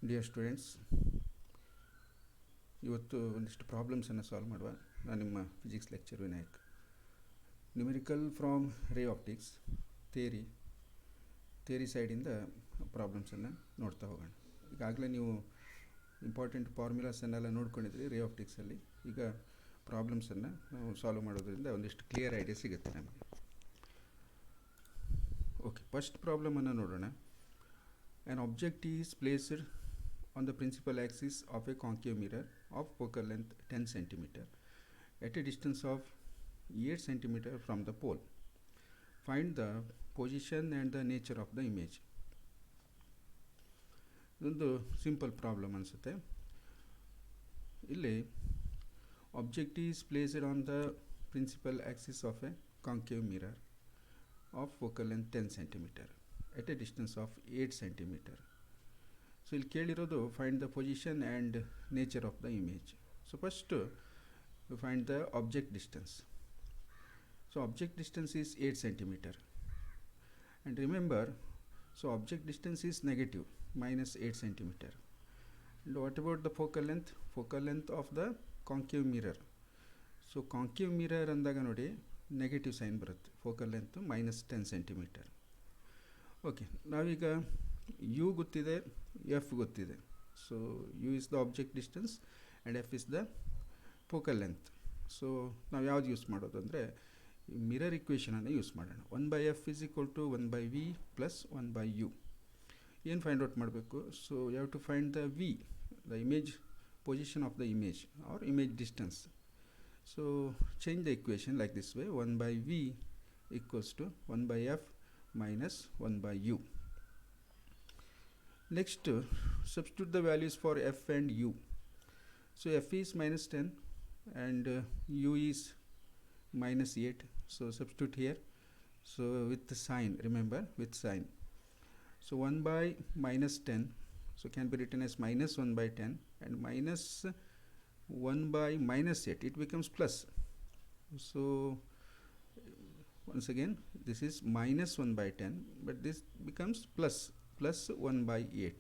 Dear students, ಇವತ್ತು ಒಂದಿಷ್ಟು ಪ್ರಾಬ್ಲಮ್ಸನ್ನು solve ಮಾಡುವ. ನಾನು ನಿಮ್ಮ physics lecture Vinayak. Numerical from ರೇ ಆಪ್ಟಿಕ್ಸ್ ಥಿಯರಿ ಸೈಡಿಂದ ಪ್ರಾಬ್ಲಮ್ಸನ್ನು ನೋಡ್ತಾ ಹೋಗೋಣ. ಈಗಾಗಲೇ ನೀವು ಇಂಪಾರ್ಟೆಂಟ್ ಫಾರ್ಮುಲಾಸನ್ನೆಲ್ಲ ನೋಡ್ಕೊಂಡಿದ್ರಿ ರೇ ಆಪ್ಟಿಕ್ಸಲ್ಲಿ. ಈಗ ಪ್ರಾಬ್ಲಮ್ಸನ್ನು ನಾವು ಸಾಲ್ವ್ ಮಾಡೋದ್ರಿಂದ ಒಂದಿಷ್ಟು ಕ್ಲಿಯರ್ ಐಡಿಯಾ ಸಿಗುತ್ತೆ ನಮಗೆ. ಓಕೆ, ಫಸ್ಟ್ ಪ್ರಾಬ್ಲಮನ್ನು ನೋಡೋಣ. An object is placed on the principal axis of a concave mirror of focal length 10 cm at a distance of 8 cm from the pole. Find the position and the nature of the image. ಇದೊಂದು simple problem ಅನಿಸುತ್ತೆ. ಇಲ್ಲಿ object is placed on the principal axis of a concave mirror of focal length 10 cm at a distance of 8 cm. So ಇಲ್ಲಿ ಕೇಳಿರೋದು find the position and nature of the image. So first find the object distance. So object distance is 8 cm. And remember, so object distance is negative, -8 cm. And what about the focal length? Focal length of the concave mirror. So concave mirror ಅಂದಾಗ ನೋಡಿ negative sign ಬರುತ್ತೆ. Focal length -10 cm. Okay, ನಾವೀಗ u ಗೊತ್ತಿದೆ, f ಗೊತ್ತಿದೆ. So u is the object distance and f is the focal length. So ನಾವು ಯಾವ್ದು use ಮಾಡೋದು ಅಂದರೆ ಮಿರರ್ ಇಕ್ವೇಷನನ್ನು ಯೂಸ್ ಮಾಡೋಣ. 1/f = 1/v + 1/u. ಏನು ಫೈಂಡ್ ಔಟ್ ಮಾಡಬೇಕು? So you have to find the v, the image position of the image or image distance. So change the equation like this way: 1/v = 1/f - 1/u. Next, substitute the values for f and u. So f is -10 and u is -8. So substitute here. So with the sign, remember, with sign. So 1/-10, so can be written as -1/10, and -1/-8, it becomes plus. So once again, this is -1/10, but this becomes plus 1/8.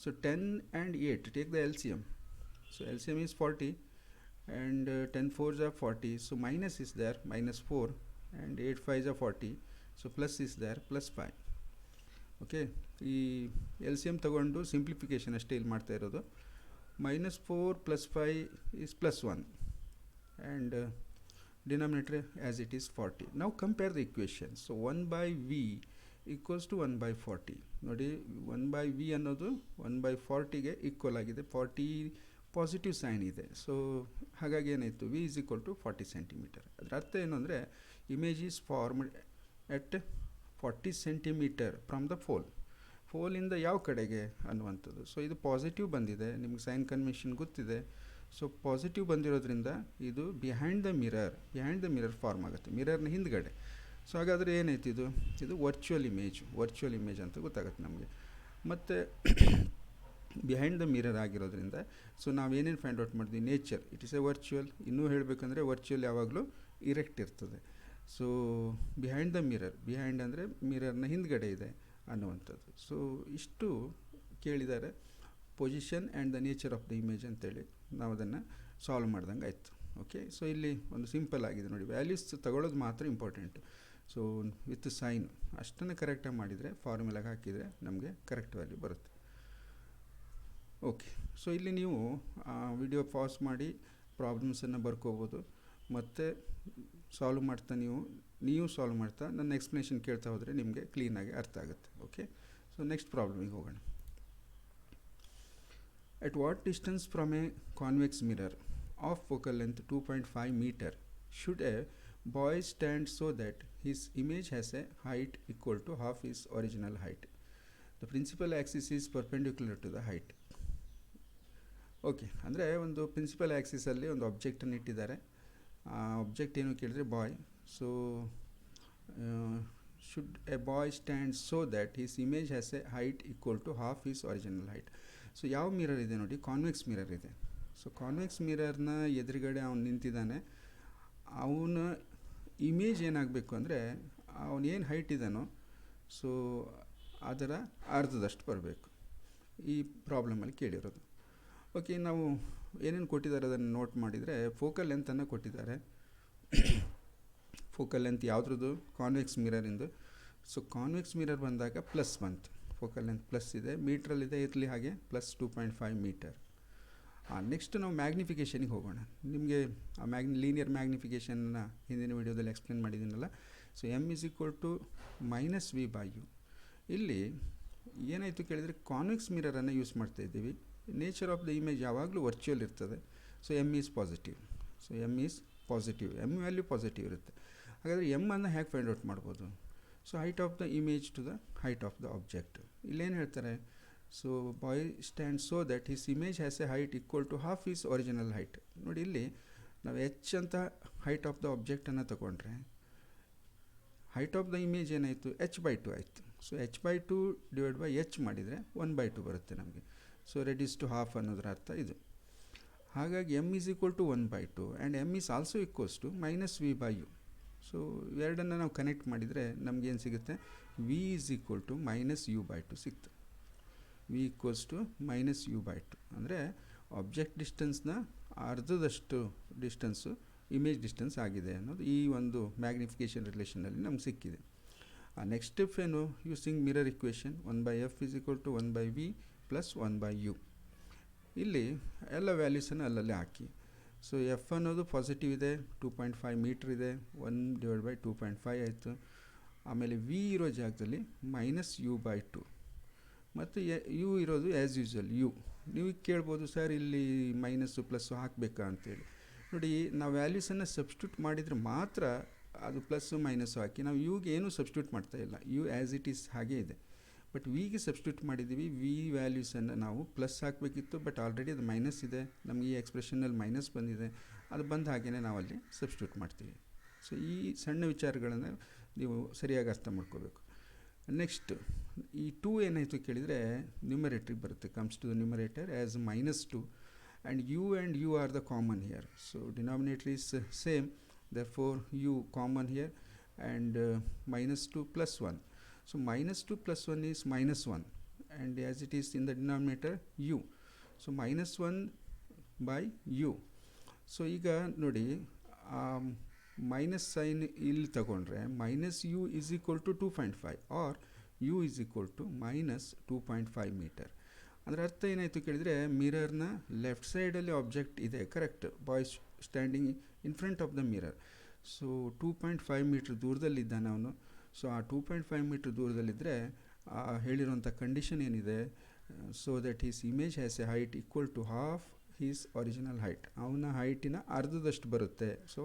So 10 and 8, take the LCM. So LCM is 40 and 10 4s are 40. So minus is there, -4, and 8 5s are 40. So plus is there, +5. Okay, ಈ LCM ತಗೊಂಡು simplification ಅಷ್ಟೇ ಇಲ್ಲಿ ಮಾಡ್ತಾ ಇರೋದು. -4 + 5 is +1 and denominator as it is 40. Now compare the equation. So 1/v = 1/40. ನೋಡಿ, 1/v ಅನ್ನೋದು 1/40ಗೆ equal ಆಗಿದೆ. 40 positive sign ಇದೆ. ಸೊ ಹಾಗಾಗಿ ಏನಾಯಿತು? v = 40 cm. ಅದರ ಅರ್ಥ ಏನು ಅಂದರೆ image is formed at 40 cm from the ಫೋಲಿಂದ ಯಾವ ಕಡೆಗೆ ಅನ್ನುವಂಥದ್ದು. ಸೊ ಇದು ಪಾಸಿಟಿವ್ ಬಂದಿದೆ, ನಿಮ್ಗೆ ಸೈನ್ ಕನ್ವೆನ್ಷನ್ ಗೊತ್ತಿದೆ. ಸೊ ಪಾಸಿಟಿವ್ ಬಂದಿರೋದ್ರಿಂದ ಇದು ಬಿಹೈಂಡ್ ದ ಮಿರರ್ ಫಾರ್ಮ್ ಆಗುತ್ತೆ, ಮಿರರ್ನ ಹಿಂದ್ಗಡೆ. ಸೊ ಹಾಗಾದರೆ ಏನಾಯ್ತು? ಇದು ವರ್ಚುವಲ್ ಇಮೇಜ್ ಅಂತ ಗೊತ್ತಾಗುತ್ತೆ ನಮಗೆ. ಮತ್ತು ಬಿಹೈಂಡ್ ದ ಮಿರರ್ ಆಗಿರೋದ್ರಿಂದ ಸೊ ನಾವೇನೇನು ಫೈಂಡ್ ಔಟ್ ಮಾಡಿದ್ವಿ? Nature, it is A virtual. ಇನ್ನೂ ಹೇಳಬೇಕಂದ್ರೆ ವರ್ಚುವಲ್ ಯಾವಾಗಲೂ ಇರೆಕ್ಟ್ ಇರ್ತದೆ. ಸೊ ಬಿಹೈಂಡ್ ದ ಬಿಹೈಂಡ್ ಅಂದರೆ ಮಿರರ್ನ ಹಿಂದ್ಗಡೆ ಇದೆ ಅನ್ನುವಂಥದ್ದು. ಸೊ ಇಷ್ಟು ಕೇಳಿದ್ದಾರೆ, position and the nature of the image ಅಂತೇಳಿ ನಾವು ಅದನ್ನು ಸಾಲ್ವ್ ಮಾಡ್ದಂಗೆ ಆಯಿತು. ಓಕೆ, ಸೊ ಇಲ್ಲಿ ಒಂದು ಸಿಂಪಲ್ ಆಗಿದೆ ನೋಡಿ, ವ್ಯಾಲ್ಯೂಸ್ ತಗೊಳ್ಳೋದು ಮಾತ್ರ ಇಂಪಾರ್ಟೆಂಟು. ಸೊ ವಿತ್ ಸೈನ್ ಅಷ್ಟನ್ನು ಕರೆಕ್ಟಾಗಿ ಮಾಡಿದರೆ, ಫಾರ್ಮುಲಾಗೆ ಹಾಕಿದರೆ ನಮಗೆ ಕರೆಕ್ಟ್ ವ್ಯಾಲ್ಯೂ ಬರುತ್ತೆ. ಓಕೆ, ಸೊ ಇಲ್ಲಿ ನೀವು ವಿಡಿಯೋ ಪಾಸ್ ಮಾಡಿ ಪ್ರಾಬ್ಲಮ್ಸನ್ನು ಬರ್ಕೋಬೋದು, ಮತ್ತು ಸಾಲ್ವ್ ಮಾಡ್ತಾ ನೀವು ಸಾಲ್ವ್ ಮಾಡ್ತಾ ನನ್ನ ಎಕ್ಸ್ಪ್ಲನೇಷನ್ ಕೇಳ್ತಾ ಹೋದರೆ ನಿಮಗೆ ಕ್ಲೀನಾಗಿ ಅರ್ಥ ಆಗುತ್ತೆ. ಓಕೆ, ಸೊ ನೆಕ್ಸ್ಟ್ ಪ್ರಾಬ್ಲಮಿಗೆ ಹೋಗೋಣ. At what distance from a convex mirror of focal length 2.5 meter should a boy stand so that his image has a height equal to half his original height? The principal axis is perpendicular to the height. Okay, ಅಂದರೆ ಒಂದು principal ಆ್ಯಕ್ಸಿಸಲ್ಲಿ ಒಂದು ಆಬ್ಜೆಕ್ಟನ್ನು ಇಟ್ಟಿದ್ದಾರೆ. ಆ object ಏನು ಕೇಳಿದ್ರೆ boy. So should a boy stand so that his image has a height equal to half his original height. So ಯಾವ mirror ಇದೆ ನೋಡಿ? ಕಾನ್ವೆಕ್ಸ್ ಮಿರರ್ ಇದೆ. ಸೊ ಕಾನ್ವೆಕ್ಸ್ ಮಿರರ್ನ ಎದುರುಗಡೆ ಅವನು ನಿಂತಿದ್ದಾನೆ. ಅವನ ಇಮೇಜ್ ಏನಾಗಬೇಕು ಅಂದರೆ ಅವನೇನು ಹೈಟ್ ಇದ್ದಾನೋ ಸೊ ಅದರ ಅರ್ಧದಷ್ಟು ಬರಬೇಕು. ಈ ಪ್ರಾಬ್ಲಮಲ್ಲಿ ಕೇಳಿರೋದು. ಓಕೆ, ನಾವು ಏನೇನು ಕೊಟ್ಟಿದ್ದಾರೆ ಅದನ್ನು ನೋಟ್ ಮಾಡಿದರೆ ಫೋಕಲ್ ಲೆಂತನ್ನು ಕೊಟ್ಟಿದ್ದಾರೆ. ಫೋಕಲ್ ಲೆಂತ್ ಯಾವುದ್ರದ್ದು? ಕಾನ್ವೆಕ್ಸ್ ಮಿರರಿಂದು. ಸೊ ಕಾನ್ವೆಕ್ಸ್ ಮಿರರ್ ಬಂದಾಗ ಪ್ಲಸ್ ಬಂತು, ಫೋಕಲ್ ಲೆಂತ್ ಪ್ಲಸ್ ಇದೆ, ಮೀಟ್ರಲ್ಲಿದೆ ಇರಲಿ ಹಾಗೆ, ಪ್ಲಸ್ 2.5 ಮೀಟರ್. ನೆಕ್ಸ್ಟ್ ನಾವು ಮ್ಯಾಗ್ನಿಫಿಕೇಷನಿಗೆ ಹೋಗೋಣ. ನಿಮಗೆ ಆ ಲೀನಿಯರ್ ಮ್ಯಾಗ್ನಿಫಿಕೇಷನ್ನ ಹಿಂದಿನ ವೀಡಿಯೋದಲ್ಲಿ ಎಕ್ಸ್ಪ್ಲೇನ್ ಮಾಡಿದ್ದೀನಲ್ಲ. So M is equal to minus V by U. ಇಲ್ಲಿ ಏನಾಯಿತು ಕೇಳಿದರೆ ಕಾನ್ವೆಕ್ಸ್ ಮಿರರನ್ನು ಯೂಸ್ ಮಾಡ್ತಾ ಇದ್ದೀವಿ. ನೇಚರ್ ಆಫ್ ದ ಇಮೇಜ್ ಯಾವಾಗಲೂ ವರ್ಚುವಲ್ ಇರ್ತದೆ. So M is positive. So M is positive, M value positive ಇರುತ್ತೆ. ಹಾಗಾದರೆ ಎಮ್ ಅನ್ನು ಹೇಗೆ ಫೈಂಡ್ ಔಟ್ ಮಾಡ್ಬೋದು? So height of the image to the height of the object. ಇಲ್ಲೇನು ಹೇಳ್ತಾರೆ? So boy stand so that his image has a height equal to half its original height. ನೋಡಿ, ಇಲ್ಲಿ ನಾವು ಎಚ್ ಅಂತ height of the ಆಬ್ಜೆಕ್ಟನ್ನು ತಗೊಂಡ್ರೆ height of the image ಏನಾಯಿತು? h/2 ಆಯಿತು. So h/2 divide by H ಮಾಡಿದರೆ 1/2 ಬರುತ್ತೆ ನಮಗೆ. ಸೊ ರೆಡ್ಯೂಸ್ ಟು ಹಾಫ್ ಅನ್ನೋದ್ರ ಅರ್ಥ ಇದು. ಹಾಗಾಗಿ m is equal to 1/2 and m is also equals to minus V by u. So ಎರಡನ್ನು ನಾವು ಕನೆಕ್ಟ್ ಮಾಡಿದರೆ ನಮಗೇನು ಸಿಗುತ್ತೆ? V is equal to minus u/2 ಸಿಕ್ತು. V equals to minus u/2 ಅಂದರೆ ಆಬ್ಜೆಕ್ಟ್ ಡಿಸ್ಟೆನ್ಸ್ನ ಅರ್ಧದಷ್ಟು ಡಿಸ್ಟೆನ್ಸು ಇಮೇಜ್ ಡಿಸ್ಟೆನ್ಸ್ ಆಗಿದೆ ಅನ್ನೋದು ಈ ಒಂದು ಮ್ಯಾಗ್ನಿಫಿಕೇಷನ್ ರಿಲೇಷನಲ್ಲಿ ನಮ್ಗೆ ಸಿಕ್ಕಿದೆ. ನೆಕ್ಸ್ಟ್ ಸ್ಟೆಪ್ ಏನು? Using mirror equation 1/f is equal to 1/v plus 1/u. ಇಲ್ಲಿ ಎಲ್ಲ ವ್ಯಾಲ್ಯೂಸನ್ನು ಅಲ್ಲಲ್ಲೇ ಹಾಕಿ. ಸೊ ಎಫ್ ಅನ್ನೋದು ಪಾಸಿಟಿವ್ ಇದೆ, 2.5 ಮೀಟ್ರ್ ಇದೆ, 1/2.5 ಆಯಿತು. ಆಮೇಲೆ ವಿ ಇರೋ ಜಾಗದಲ್ಲಿ ಮೈನಸ್ u/2 ಮತ್ತು ಯು ಇರೋದು ಆ್ಯಸ್ ಯೂಸ್ವಲ್ ಯು. ನೀವು ಕೇಳ್ಬೋದು, ಸರ್ ಇಲ್ಲಿ ಮೈನಸ್ಸು ಪ್ಲಸ್ಸು ಹಾಕಬೇಕಾ ಅಂತೇಳಿ. ನೋಡಿ, ನಾವು ವ್ಯಾಲ್ಯೂಸನ್ನು ಸಬ್ಸ್ಟಿಟ್ಯೂಟ್ ಮಾಡಿದರೆ ಮಾತ್ರ ಅದು ಪ್ಲಸ್ಸು ಮೈನಸ್ಸು ಹಾಕಿ. ನಾವು ಯುಗೆ ಏನೂ ಸಬ್ಸ್ಟಿಟ್ಯೂಟ್ ಮಾಡ್ತಾಯಿಲ್ಲ, ಯು ಆ್ಯಸ್ ಇಟ್ ಈಸ್ ಹಾಗೇ ಇದೆ. ಬಟ್ ವಿಗೆ ಸಬ್ಸ್ಟಿಟ್ಯೂಟ್ ಮಾಡಿದ್ದೀವಿ. ವಿ ವ್ಯಾಲ್ಯೂಸನ್ನು ನಾವು ಪ್ಲಸ್ ಹಾಕಬೇಕಿತ್ತು, ಬಟ್ ಆಲ್ರೆಡಿ ಅದು ಮೈನಸ್ ಇದೆ. ನಮಗೆ ಈ ಎಕ್ಸ್ಪ್ರೆಷನಲ್ಲಿ ಮೈನಸ್ ಬಂದಿದೆ. ಅದು ಬಂದ ಹಾಗೆಯೇ ನಾವಲ್ಲಿ ಸಬ್ಸ್ಟಿಟ್ಯೂಟ್ ಮಾಡ್ತೀವಿ. ಸೊ ಈ ಸಣ್ಣ ವಿಚಾರಗಳನ್ನು ನೀವು ಸರಿಯಾಗಿ ಅರ್ಥ ಮಾಡ್ಕೋಬೇಕು. ನೆಕ್ಸ್ಟ್ ಈ 2 ಏನಾಯಿತು ಕೇಳಿದರೆ ನ್ಯೂಮರೇಟ್ರಿಗೆ ಬರುತ್ತೆ. Comes to the numerator as -2 and u are the common here. So denominator is same, therefore u common here and -2 plus 1. So -2 plus 1 is -1 and as it is in the denominator u. So -1 by u. So ಈಗ ನೋಡಿ, minus sign ಇಲ್ಲಿ ತಗೊಂಡ್ರೆ minus U is equal to 2.5 or U is equal to minus 2.5 metre. ಅದರ ಅರ್ಥ ಏನಾಯಿತು ಕೇಳಿದರೆ, ಮಿರರ್ನ left ಸೈಡಲ್ಲಿ ಆಬ್ಜೆಕ್ಟ್ ಇದೆ, correct, boy standing in front of the mirror. So 2.5 metre ದೂರದಲ್ಲಿದ್ದಾನೆ ಅವನು. ಸೊ ಆ 2.5 ಮೀಟ್ರ್ ದೂರದಲ್ಲಿದ್ದರೆ ಹೇಳಿರುವಂಥ ಕಂಡೀಷನ್ ಏನಿದೆ? So that his image has a height equal to half his original height. ಅವನ ಹೈಟಿನ ಅರ್ಧದಷ್ಟು ಬರುತ್ತೆ. So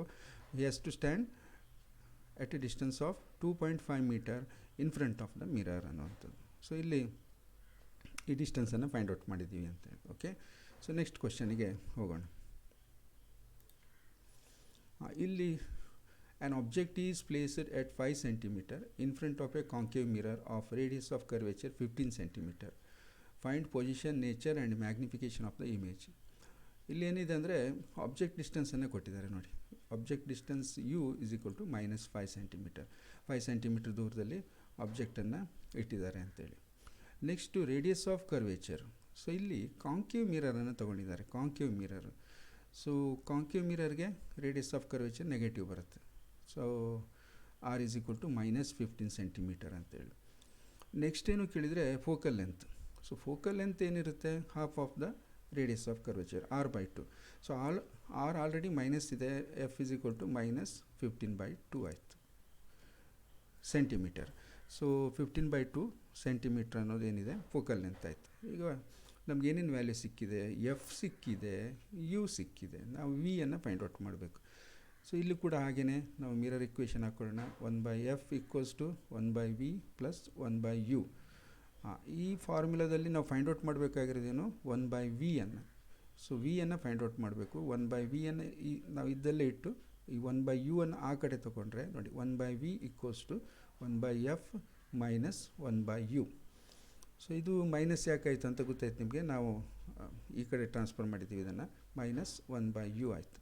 he has to stand at a distance of 2.5 meter in front of the mirror ಅನ್ನುವಂಥದ್ದು. So ಇಲ್ಲಿ ಈ ಡಿಸ್ಟೆನ್ಸನ್ನು ಫೈಂಡ್ ಔಟ್ ಮಾಡಿದ್ದೀವಿ ಅಂತ. Okay, so next ಕ್ವಶನಿಗೆ ಹೋಗೋಣ. ಇಲ್ಲಿ an object is placed at 5 centimeter in front of a concave mirror of radius of curvature 15 centimeter. Find position, nature and magnification of the image. ಇಲ್ಲಿ ಏನಿದೆ ಅಂದರೆ object ಡಿಸ್ಟೆನ್ಸನ್ನು ಕೊಟ್ಟಿದ್ದಾರೆ ನೋಡಿ. Object distance U is equal to -5 centimetre. 5 centimetre ದೂರದಲ್ಲಿ ಆಬ್ಜೆಕ್ಟನ್ನು ಇಟ್ಟಿದ್ದಾರೆ ಅಂತೇಳಿ. Next radius of curvature. So ಇಲ್ಲಿ ಕಾಂಕೇವ್ ಮಿರರನ್ನು ತೊಗೊಂಡಿದ್ದಾರೆ, ಕಾಂಕೇವ್ ಮಿರರ್. ಸೊ ಕಾಂಕೇವ್ ಮಿರರ್ಗೆ ರೇಡಿಯಸ್ ಆಫ್ ಕರ್ವೇಚರ್ ನೆಗೆಟಿವ್ ಬರುತ್ತೆ. So R is equal to -15 centimetre ಅಂತೇಳಿ. ನೆಕ್ಸ್ಟ್ ಏನು ಕೇಳಿದರೆ focal length. So focal length ಏನಿರುತ್ತೆ? Half of the radius of curvature r/2. So R already minus ಇದೆ, F is equal to -15/2 ಆಯಿತು centimetre. So 15/2 centimetre ಅನ್ನೋದೇನಿದೆ focal length ಆಯಿತು. ಈಗ ನಮಗೇನೇನು ವ್ಯಾಲ್ಯೂ ಸಿಕ್ಕಿದೆ? ಎಫ್ ಸಿಕ್ಕಿದೆ, ಯು ಸಿಕ್ಕಿದೆ. ನಾವು ವಿ ಅನ್ನು ಫೈಂಡ್ ಔಟ್ ಮಾಡಬೇಕು. ಸೊ ಇಲ್ಲಿ ಕೂಡ ಹಾಗೆಯೇ ನಾವು ಮಿರರ್ ಇಕ್ವೇಷನ್ ಹಾಕೊಳ್ಳೋಣ. 1/f equals to 1/v plus 1/u. ಈ ಫಾರ್ಮುಲಾದಲ್ಲಿ ನಾವು ಫೈಂಡ್ ಔಟ್ ಮಾಡಬೇಕಾಗಿರೋದೇನು? 1/v ಅನ್ನು. ಸೊ ವಿ ಅನ್ನು ಫೈಂಡ್ ಔಟ್ ಮಾಡಬೇಕು. 1/v ಅನ್ನು ನಾವು ಇದ್ದಲ್ಲೇ ಇಟ್ಟು ಈ 1/u ಅನ್ನು ಆ ಕಡೆ ತೊಗೊಂಡ್ರೆ ನೋಡಿ, 1/v equals to 1/f minus 1/u. So ಇದು ಮೈನಸ್ ಯಾಕಾಯಿತು ಅಂತ ಗೊತ್ತಾಯ್ತು ನಿಮಗೆ. ನಾವು ಈ ಕಡೆ ಟ್ರಾನ್ಸ್ಫರ್ ಮಾಡಿದ್ದೀವಿ ಇದನ್ನು, -1/u ಆಯಿತು.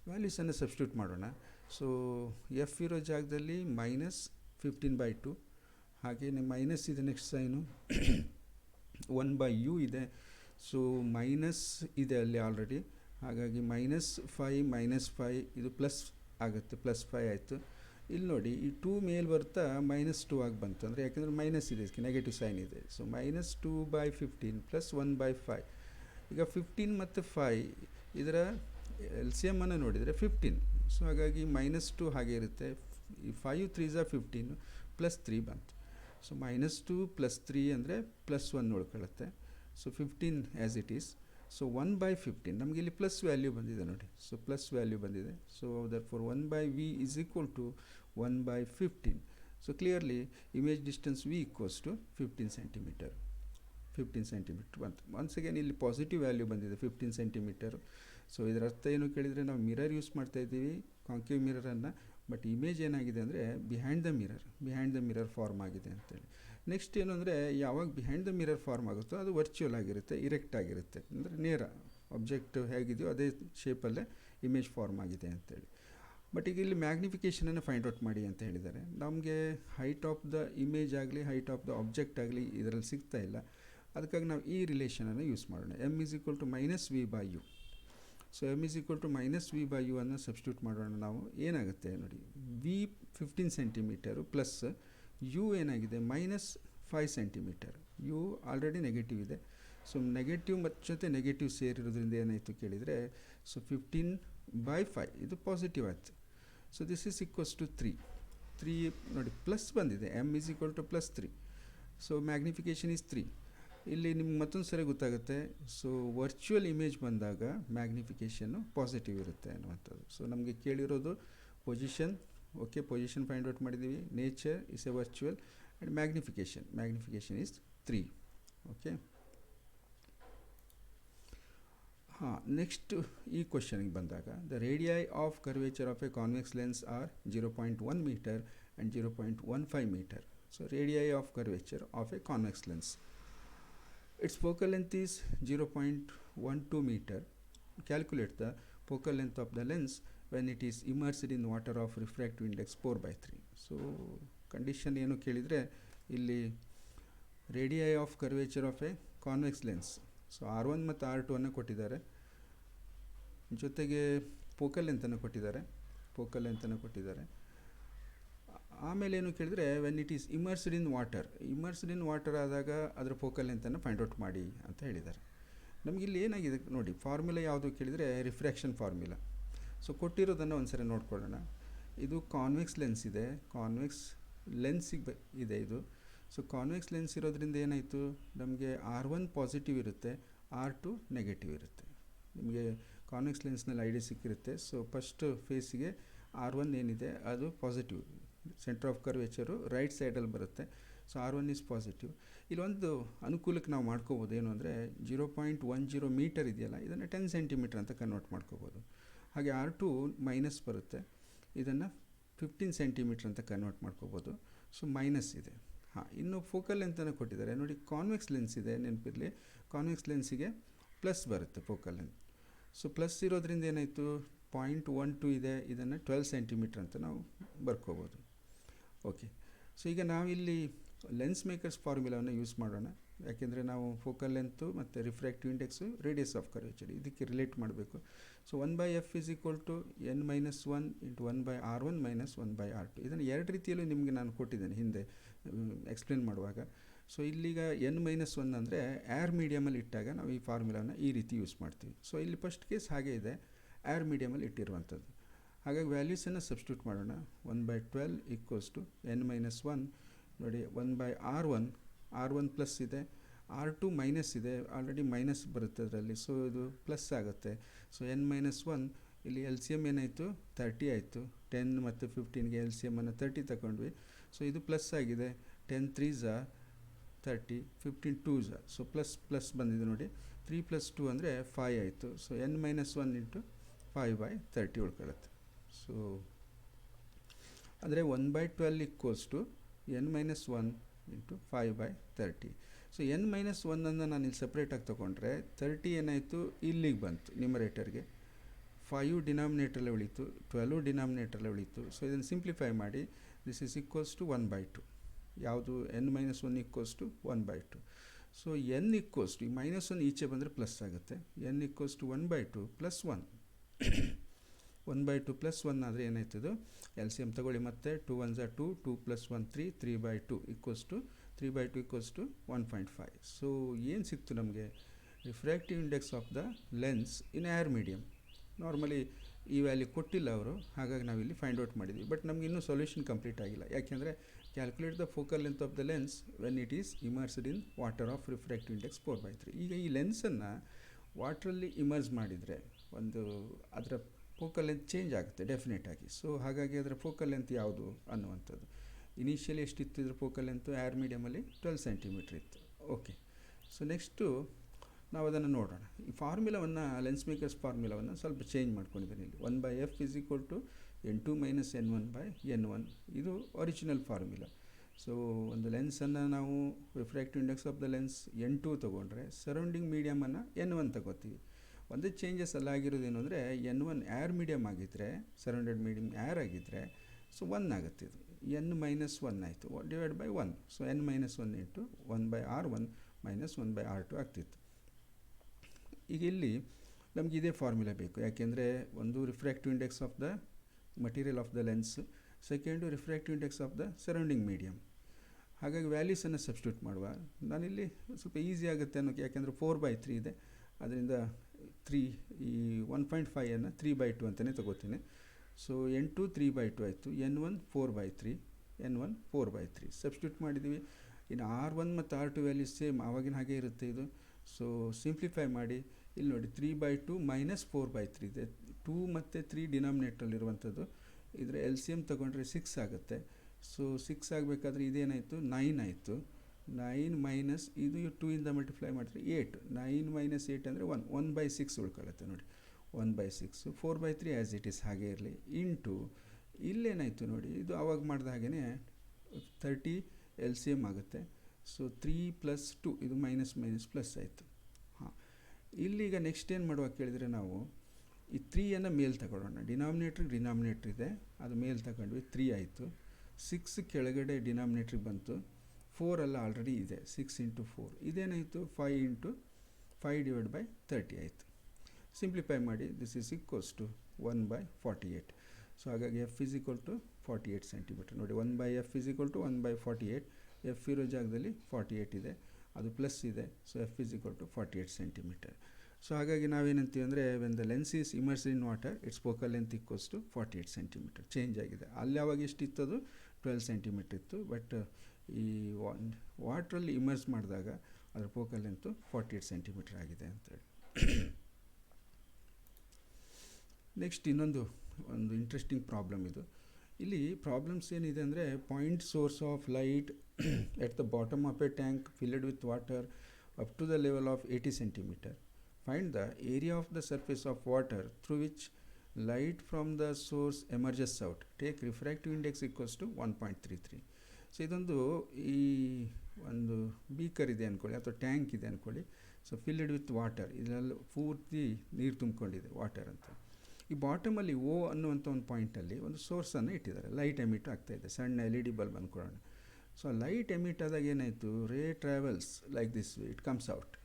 ವ್ಯಾಲ್ಯೂಸನ್ನು ಸಬ್ಸ್ಟಿಟ್ಯೂಟ್ ಮಾಡೋಣ. ಸೊ ಎಫ್ ಇರೋ ಜಾಗದಲ್ಲಿ -15/2, ಹಾಗೆಯೇ ಮೈನಸ್ ಇದೆ next sign, one by u ಇದೆ. ಸೊ ಮೈನಸ್ ಇದೆ ಅಲ್ಲಿ ಆಲ್ರೆಡಿ, ಹಾಗಾಗಿ -5 ಇದು ಪ್ಲಸ್ ಆಗುತ್ತೆ, +5 ಆಯಿತು. ಇಲ್ಲಿ ನೋಡಿ ಈ 2 ಮೇಲೆ ಬರ್ತಾ -2 ಆಗಿ ಬಂತು, ಅಂದರೆ ಯಾಕೆಂದರೆ ಮೈನಸ್ ಇದೆ, ಇದಕ್ಕೆ ನೆಗೆಟಿವ್ ಸೈನ್ ಇದೆ. ಸೊ -2/15 + 1/5. ಈಗ 15 ಮತ್ತು 5 ಇದರ ಎಲ್ ಸಿ ಎಮ್ ಅನ್ನು ನೋಡಿದರೆ 15. ಸೊ ಹಾಗಾಗಿ -2 ಹಾಗೆ ಇರುತ್ತೆ. ಈ 5 3s are 15 +3 ಬಂತು. ಸೊ -2 +3 ಅಂದರೆ +1 ಉಳ್ಕೊಳ್ಳುತ್ತೆ. So 15 as it is. So 1/15 ನಮಗೆ ಇಲ್ಲಿ ಪ್ಲಸ್ ವ್ಯಾಲ್ಯೂ ಬಂದಿದೆ ನೋಡಿ. ಸೊ ಪ್ಲಸ್ ವ್ಯಾಲ್ಯೂ ಬಂದಿದೆ. ಸೊ therefore 1/v is equal to 1/15. So clearly image distance v equals to 15 centimeter. 15 centimeter ಬಂತು. ಒನ್ಸ್ ಅಗೇನ್ ಇಲ್ಲಿ ಪಾಸಿಟಿವ್ ವ್ಯಾಲ್ಯೂ ಬಂದಿದೆ 15 centimeter. ಸೊ ಇದರ ಅರ್ಥ ಏನು ಕೇಳಿದರೆ, ನಾವು ಮಿರರ್ ಯೂಸ್ ಮಾಡ್ತಾ ಇದ್ದೀವಿ, ಕಾಂಕೇವ್ ಮಿರರನ್ನು, ಬಟ್ ಇಮೇಜ್ ಏನಾಗಿದೆ ಅಂದರೆ ಬಿಹೈಂಡ್ ದ ಮಿರರ್ ಫಾರ್ಮ್ ಆಗಿದೆ ಅಂತೇಳಿ. ನೆಕ್ಸ್ಟ್ ಏನು ಅಂದರೆ, ಯಾವಾಗ ಬಿಹೈಂಡ್ ದ ಮಿರರ್ ಫಾರ್ಮ್ ಆಗುತ್ತೋ ಅದು ವರ್ಚುವಲ್ ಆಗಿರುತ್ತೆ, ಇರೆಕ್ಟ್ ಆಗಿರುತ್ತೆ, ಅಂದರೆ ನೇರ ಆಬ್ಜೆಕ್ಟ್ ಹೇಗಿದೆಯೋ ಅದೇ ಶೇಪಲ್ಲೇ ಇಮೇಜ್ ಫಾರ್ಮ್ ಆಗಿದೆ ಅಂತೇಳಿ. ಬಟ್ ಈಗ ಇಲ್ಲಿ ಮ್ಯಾಗ್ನಿಫಿಕೇಷನನ್ನು ಫೈಂಡ್ ಔಟ್ ಮಾಡಿ ಅಂತ ಹೇಳಿದ್ದಾರೆ. ನಮಗೆ ಹೈಟ್ ಆಫ್ ದ ಇಮೇಜ್ ಆಗಲಿ ಹೈಟ್ ಆಫ್ ದ ಆಬ್ಜೆಕ್ಟ್ ಆಗಲಿ ಇದರಲ್ಲಿ ಸಿಗ್ತಾ ಇಲ್ಲ. ಅದಕ್ಕಾಗಿ ನಾವು ಈ ರಿಲೇಷನನ್ನು ಯೂಸ್ ಮಾಡೋಣ. m is equal to -v/u. So m is equal to -v/u ಅನ್ನು ಸಬ್ಸ್ಟಿಟ್ಯೂಟ್ ಮಾಡೋಣ ನಾವು. ಏನಾಗುತ್ತೆ ನೋಡಿ, v 15 centimeter ಪ್ಲಸ್ u ಏನಾಗಿದೆ -5 centimeter. u ಆಲ್ರೆಡಿ ನೆಗೆಟಿವ್ ಇದೆ. ಸೊ ನೆಗೆಟಿವ್ ಜೊತೆ ನೆಗೆಟಿವ್ ಸೇರಿರೋದ್ರಿಂದ ಏನಾಯಿತು ಕೇಳಿದರೆ, ಸೊ 15/5 ಇದು ಪಾಸಿಟಿವ್ ಆಯಿತು. So this is equals to 3 ನೋಡಿ, ಪ್ಲಸ್ ಬಂದಿದೆ. m is equal to +3. So magnification is 3. ಇಲ್ಲಿ ನಿಮ್ಗೆ ಮತ್ತೊಂದು ಸರಿ ಗೊತ್ತಾಗುತ್ತೆ. ಸೊ ವರ್ಚುವಲ್ ಇಮೇಜ್ ಬಂದಾಗ ಮ್ಯಾಗ್ನಿಫಿಕೇಷನ್ನು ಪಾಸಿಟಿವ್ ಇರುತ್ತೆ ಅನ್ನುವಂಥದ್ದು. ಸೊ ನಮಗೆ ಕೇಳಿರೋದು position, okay, position find out ಮಾಡಿದ್ದೀವಿ. Nature is a virtual and magnification is 3. Okay, ಹಾಂ, ನೆಕ್ಸ್ಟ್ ಈ ಕ್ವಶನಿಗೆ ಬಂದಾಗ, the radii of curvature of a convex lens are 0.1 meter and 0.15 meter. So radii of curvature of a convex lens, its focal length is 0.12 meter. Calculate the focal length of the lens when it is immersed in water of refractive index 4/3. So condition ಏನು ಕೇಳಿದರೆ, ಇಲ್ಲಿ radii of curvature of a convex lens, so R1 ಮತ್ತು R2 ಅನ್ನು ಕೊಟ್ಟಿದ್ದಾರೆ, ಜೊತೆಗೆ focal ಲೆಂತನ್ನು ಕೊಟ್ಟಿದ್ದಾರೆ. ಆಮೇಲೆ ಏನು ಕೇಳಿದರೆ, when it is immersed in water ಆದಾಗ ಅದರ ಫೋಕಲ್ ಲೆಂತನ್ನು ಫೈಂಡ್ ಔಟ್ ಮಾಡಿ ಅಂತ ಹೇಳಿದ್ದಾರೆ. ನಮಗಿಲ್ಲಿ ಏನಾಗಿದೆ ನೋಡಿ, ಫಾರ್ಮುಲಾ ಯಾವುದು ಕೇಳಿದರೆ ರಿಫ್ರ್ಯಾಕ್ಷನ್ ಫಾರ್ಮುಲಾ. ಸೊ ಕೊಟ್ಟಿರೋದನ್ನು ಒಂದು ಸರಿ ನೋಡ್ಕೊಳ್ಳೋಣ. ಇದು ಕಾನ್ವೆಕ್ಸ್ ಲೆನ್ಸ್ ಇದೆ, ಕಾನ್ವೆಕ್ಸ್ ಲೆನ್ಸಿಗೆ ಇದೆ ಇದು. ಸೊ ಕಾನ್ವೆಕ್ಸ್ ಲೆನ್ಸ್ ಇರೋದ್ರಿಂದ ಏನಾಯಿತು, ನಮಗೆ R1 ಪಾಸಿಟಿವ್ ಇರುತ್ತೆ, R2 ನೆಗೆಟಿವ್ ಇರುತ್ತೆ. ನಿಮಗೆ ಕಾನ್ವೆಕ್ಸ್ ಲೆನ್ಸ್ನಲ್ಲಿ ಐಡಿಯಾ ಸಿಕ್ಕಿರುತ್ತೆ. ಸೊ ಫಸ್ಟ್ ಫೇಸಿಗೆ R1 ಏನಿದೆ ಅದು positive, centre of curvature right ಸೈಡಲ್ಲಿ ಬರುತ್ತೆ. So R1 is positive. ಇಲ್ಲೊಂದು ಅನುಕೂಲಕ್ಕೆ ನಾವು ಮಾಡ್ಕೋಬೋದು, ಏನು ಅಂದರೆ 0.10 ಮೀಟರ್ ಇದೆಯಲ್ಲ, ಇದನ್ನು 10 centimeter ಅಂತ ಕನ್ವರ್ಟ್ ಮಾಡ್ಕೋಬೋದು. ಹಾಗೆ R2 ಮೈನಸ್ ಬರುತ್ತೆ, ಇದನ್ನು 15 centimeter ಅಂತ ಕನ್ವರ್ಟ್ ಮಾಡ್ಕೋಬೋದು. ಸೊ ಮೈನಸ್ ಇದೆ. ಹಾಂ, ಇನ್ನು ಫೋಕಲ್ ಲೆಂತನ್ನು ಕೊಟ್ಟಿದ್ದಾರೆ ನೋಡಿ. ಕಾನ್ವೆಕ್ಸ್ ಲೆನ್ಸ್ ಇದೆ, ನೆನಪಿರಲಿ, ಕಾನ್ವೆಕ್ಸ್ ಲೆನ್ಸಿಗೆ ಪ್ಲಸ್ ಬರುತ್ತೆ ಫೋಕಲ್ ಲೆಂತ್. ಸೊ ಪ್ಲಸ್ ಇರೋದ್ರಿಂದ ಏನಾಯಿತು, 0.12 ಇದೆ, ಇದನ್ನು 12 centimeter ಅಂತ ನಾವು ಬರ್ಕೋಬೋದು. ಓಕೆ, ಸೊ ಈಗ ನಾವಿಲ್ಲಿ ಲೆನ್ಸ್ ಮೇಕರ್ಸ್ ಫಾರ್ಮುಲಾವನ್ನು ಯೂಸ್ ಮಾಡೋಣ. ಯಾಕೆಂದರೆ ನಾವು ಫೋಕಲ್ ಲೆಂತು ಮತ್ತು refractive index radius of curvature ಇದಕ್ಕೆ ರಿಲೇಟ್ ಮಾಡಬೇಕು. So 1/f is equal to n-1 × 1/r1 - 1/r2. ಇದನ್ನು ಎರಡು ರೀತಿಯಲ್ಲೂ ನಿಮಗೆ ನಾನು ಕೊಟ್ಟಿದ್ದೇನೆ ಹಿಂದೆ ಎಕ್ಸ್ಪ್ಲೇನ್ ಮಾಡುವಾಗ. ಸೊ ಇಲ್ಲಿಗ n-1 ಅಂದರೆ ಏರ್ ಮೀಡಿಯಮಲ್ಲಿ ಇಟ್ಟಾಗ ನಾವು ಈ ಫಾರ್ಮುಲಾವನ್ನು ಈ ರೀತಿ ಯೂಸ್ ಮಾಡ್ತೀವಿ. ಸೊ ಇಲ್ಲಿ ಫಸ್ಟ್ ಕೇಸ್ ಹಾಗೆ ಇದೆ, ಏರ್ ಮೀಡಿಯಮಲ್ಲಿ ಇಟ್ಟಿರುವಂಥದ್ದು. ಹಾಗಾಗಿ ವ್ಯಾಲ್ಯೂಸನ್ನು ಸಬ್ಸ್ಟಿಟ್ಯೂಟ್ ಮಾಡೋಣ. 1/12 = n-1 ನೋಡಿ, 1/r1 ಪ್ಲಸ್ ಇದೆ, R2 ಮೈನಸ್ ಇದೆ, ಆಲ್ರೆಡಿ ಮೈನಸ್ ಬರುತ್ತೆ ಅದರಲ್ಲಿ. ಸೊ ಇದು ಪ್ಲಸ್ ಆಗುತ್ತೆ. ಸೊ n-1 ಇಲ್ಲಿ ಎಲ್ ಸಿ ಎಮ್ ಏನಾಯಿತು, 30 ಆಯಿತು. 10 ಮತ್ತು 15ಗೆ ಎಲ್ ಸಿ ಎಮ್ಮನ್ನು 30 ತಗೊಂಡ್ವಿ. ಸೊ ಇದು ಪ್ಲಸ್ ಆಗಿದೆ. 10 3s are 30, 15 2s are. So plus ಬಂದಿದೆ ನೋಡಿ. 3 + 2 ಅಂದರೆ 5 ಆಯಿತು. So n-1 × 5/30 ಉಳ್ಕೊಳ್ಳುತ್ತೆ. ಸೊ ಅಂದರೆ 1/12 = n-1 × 5/30. ಸೊ n-1 ಅನ್ನು ನಾನು ಇಲ್ಲಿ ಸಪ್ರೇಟಾಗಿ ತೊಗೊಂಡ್ರೆ 30 ಏನಾಯಿತು, ಇಲ್ಲಿಗೆ ಬಂತು ನ್ಯೂಮರೇಟರ್ಗೆ, 5 ಡಿನಾಮಿನೇಟ್ರಲ್ಲೇ ಉಳಿತು, 12 ಡಿನಾಮಿನೇಟ್ರಲ್ಲೇ ಉಳಿತು. ಸೊ ಇದನ್ನು ಸಿಂಪ್ಲಿಫೈ ಮಾಡಿ, ದಿಸ್ ಈಸ್ ಈಕ್ವಲ್ಸ್ ಟು 1/2. ಯಾವುದು n-1 = 1/2. So N equals to -1 ಈಚೆ ಬಂದರೆ ಪ್ಲಸ್ ಆಗುತ್ತೆ. N equals to 1/2 + 1. 1/2 + 1 ಆದರೆ ಏನಾಯ್ತದು, ಎಲ್ ಸಿ ಎಮ್ ತಗೊಳ್ಳಿ ಮತ್ತೆ. 2 1 2, 2 + 1 3, 3/2 = 1.5. ಸೊ ಏನು ಸಿಕ್ತು ನಮಗೆ, refractive index of the lens in air medium. Normally ಈ ವ್ಯಾಲ್ಯೂ ಕೊಟ್ಟಿಲ್ಲ ಅವರು, ಹಾಗಾಗಿ ನಾವಿಲ್ಲಿ ಫೈಂಡ್ ಔಟ್ ಮಾಡಿದ್ವಿ. ಬಟ್ ನಮ್ಗೆ ಇನ್ನೂ ಸೊಲ್ಯೂಷನ್ ಕಂಪ್ಲೀಟ್ ಆಗಿಲ್ಲ. ಯಾಕೆಂದರೆ calculate the focal length of the lens when it is immersed in water of refractive index 4/3. ಈಗ ಈ ಲೆನ್ಸನ್ನು ವಾಟ್ರಲ್ಲಿ ಇಮರ್ಸ್ ಮಾಡಿದರೆ ಒಂದು ಅದರ ಫೋಕಲ್ ಲೆಂತ್ ಚೇಂಜ್ ಆಗುತ್ತೆ ಡೆಫಿನೆಟಾಗಿ. ಸೊ ಹಾಗಾಗಿ ಅದರ ಫೋಕಲ್ ಲೆಂತ್ ಯಾವುದು ಅನ್ನುವಂಥದ್ದು. ಇನಿಷಿಯಲಿ ಎಷ್ಟಿತ್ತು ಇದ್ರ ಫೋಕಲ್ ಲೆಂತು ಏರ್ ಮೀಡಿಯಮಲ್ಲಿ 12 ಸೆಂಟಿಮೀಟ್ರ್ ಇತ್ತು. ಓಕೆ, ಸೊ ನೆಕ್ಸ್ಟು ನಾವು ಅದನ್ನು ನೋಡೋಣ. ಈ ಫಾರ್ಮುಲಾವನ್ನು, ಲೆನ್ಸ್ ಮೇಕರ್ಸ್ ಫಾರ್ಮುಲಾವನ್ನು ಸ್ವಲ್ಪ ಚೇಂಜ್ ಮಾಡ್ಕೊಂಡಿದ್ದೀನಿ ಇಲ್ಲಿ. 1/f = n2 - n1/n1. ಇದು ಒರಿಜಿನಲ್ ಫಾರ್ಮುಲಾ. ಸೊ ಒಂದು ಲೆನ್ಸನ್ನು ನಾವು refractive index of the lens n2 ತೊಗೊಂಡ್ರೆ ಸರೌಂಡಿಂಗ್ ಮೀಡಿಯಮನ್ನು n1 ತಗೋತೀವಿ. ಒಂದೇ ಚೇಂಜಸ್ ಎಲ್ಲ ಆಗಿರೋದೇನು ಅಂದರೆ n1 ಏರ್ ಮೀಡಿಯಮ್ ಆಗಿದ್ದರೆ, ಸರೌಂಡೆಡ್ ಮೀಡಿಯಮ್ ಏರ್ ಆಗಿದ್ದರೆ ಸೊ 1 ಆಗುತ್ತೆ. ಇದು n - 1 ಆಯಿತು /1. ಸೊ n - 1 × 1/r1 - 1/r2 ಆಗ್ತಿತ್ತು. ಈಗ ಇಲ್ಲಿ ನಮಗೆ ಇದೇ ಫಾರ್ಮುಲಾ ಬೇಕು. ಯಾಕೆಂದರೆ ಒಂದು refractive index of the material of the lens, second refractive index of the surrounding medium. ಹಾಗಾಗಿ ವ್ಯಾಲ್ಯೂಸನ್ನು ಸಬ್ಸ್ಟಿಟ್ಯೂಟ್ ಮಾಡುವ. ನಾನಿಲ್ಲಿ ಸ್ವಲ್ಪ ಈಸಿ ಆಗುತ್ತೆ ಅನ್ನೋಕ್ಕೆ, ಯಾಕೆಂದರೆ 4/3 ಇದೆ, ಅದರಿಂದ 3 ಈ 1.5 3/2 ಅಂತಲೇ ತಗೋತೀನಿ. ಸೊ n2 3/2 ಆಯಿತು, n1 4/3, n1 4/3 ಸಬ್ಸ್ಟಿಟ್ಯೂಟ್ ಮಾಡಿದ್ದೀವಿ. ಇನ್ನು r1 ಮತ್ತು r2 ವ್ಯಾಲ್ಯೂಸ್ ಸೇಮ್ ಆವಾಗಿನ ಹಾಗೆ ಇರುತ್ತೆ ಇದು. ಸೊ ಸಿಂಪ್ಲಿಫೈ ಮಾಡಿ ಇಲ್ಲಿ ನೋಡಿ, 3/2 - 4/3 ಇದೆ. 2 ಮತ್ತು 3 ಡಿನಾಮಿನೇಟ್ರಲ್ಲಿರುವಂಥದ್ದು. ಇದರ ಎಲ್ ಸಿ ಎಮ್ ತೊಗೊಂಡ್ರೆ 6 ಆಗುತ್ತೆ. ಸೊ 6 ಆಗಬೇಕಾದ್ರೆ ಇದೇನಾಯಿತು, 9 ಆಯಿತು. 9 ಮೈನಸ್ ಇದು 2 ಇಂದ ಮಲ್ಟಿಪ್ಲೈ ಮಾಡಿದ್ರೆ 8. 9 - 8 ಅಂದರೆ 1/6 ಉಳ್ಕೊಳ್ಳುತ್ತೆ ನೋಡಿ, 1/6. 4/3 ಆ್ಯಸ್ ಇಟ್ ಈಸ್ ಹಾಗೆ ಇರಲಿ, ಇಂಟು ಇಲ್ಲೇನಾಯಿತು ನೋಡಿ, ಇದು ಆವಾಗ ಮಾಡಿದ ಹಾಗೆಯೇ 30 ಎಲ್ ಸಿ ಎಮ್ ಆಗುತ್ತೆ. ಸೊ 3 + 2 ಇದು -+ ಆಯಿತು. ಹಾಂ, ಇಲ್ಲಿಗ ನೆಕ್ಸ್ಟ್ ಏನು ಮಾಡುವಾಗ ಕೇಳಿದರೆ ನಾವು ಈ 3ಯನ್ನು ಮೇಲೆ ತಗೊಳ್ಳೋಣ. ಡಿನಾಮಿನೇಟ್ರ್ ಇದೆ, ಅದು ಮೇಲೆ ತಗೊಂಡ್ವಿ, 3 ಆಯಿತು. 6 ಕೆಳಗಡೆ ಡಿನಾಮಿನೇಟ್ರಿಗೆ ಬಂತು, 4 ಎಲ್ಲ ಆಲ್ರೆಡಿ ಇದೆ, 6 × 4 ಇದೇನಾಯಿತು, 5 × 5/30 ಆಯಿತು. ಸಿಂಪ್ಲಿಫೈ ಮಾಡಿ, this is equals to 1/48. So ಹಾಗಾಗಿ f = 48 ಸೆಂಟಿಮೀಟರ್. ನೋಡಿ, 1/f = 1/48. ಎಫ್ ಇರೋ ಜಾಗದಲ್ಲಿ 48 ಇದೆ, ಅದು ಪ್ಲಸ್ ಇದೆ. So f = 48 centimetre. ಸೊ ಹಾಗಾಗಿ ನಾವೇನಂತೀವಿ ಅಂದರೆ, when the lens is immersed in water it's focal length = 48 centimetre. Change ಆಗಿದೆ. ಅಲ್ಲಿ ಆವಾಗ ಎಷ್ಟಿತ್ತು, ಅದು 12 ಸೆಂಟಿಮೀಟರ್ ಇತ್ತು. ಬಟ್ ಈ ವಾಟ್ರಲ್ಲಿ ಇಮರ್ಸ್ ಮಾಡಿದಾಗ ಅದರ ಫೋಕಲ್ ಲೆಂತು 48 ಸೆಂಟಿಮೀಟರ್ ಆಗಿದೆ ಅಂತೇಳಿ. ನೆಕ್ಸ್ಟ್ ಇನ್ನೊಂದು ಇಂಟ್ರೆಸ್ಟಿಂಗ್ ಪ್ರಾಬ್ಲಮ್ ಇದು. ಇಲ್ಲಿ ಪ್ರಾಬ್ಲಮ್ಸ್ ಏನಿದೆ ಅಂದರೆ, point source of light at the bottom of a tank filled with water up to the level of 80 centimetre. Find the area of the surface of water through which light from the source emerges out. Take refractive index = 1.33. So ಇದೊಂದು ಈ ಒಂದು beaker ಇದೆ ಅಂದ್ಕೊಳ್ಳಿ, ಅಥವಾ tank ಇದೆ ಅಂದ್ಕೊಳ್ಳಿ. So filled with water, ಇದೆಲ್ಲ ಪೂರ್ತಿ ನೀರು ತುಂಬಿಕೊಂಡಿದೆ, ವಾಟರ್ ಅಂತ. ಈ ಬಾಟಮಲ್ಲಿ ಓ ಅನ್ನುವಂಥ ಒಂದು ಪಾಯಿಂಟಲ್ಲಿ ಒಂದು ಸೋರ್ಸನ್ನು ಇಟ್ಟಿದ್ದಾರೆ, ಲೈಟ್ ಎಮಿಟ್ ಆಗ್ತಾಯಿದೆ, ಸಣ್ಣ LED ಬಲ್ಬ್ ಅಂದ್ಕೊಳ್ಳೋಣ. ಸೊ ಲೈಟ್ ಎಮಿಟ್ ಆದಾಗ ಏನಾಯಿತು, ray travels like this way, it comes out.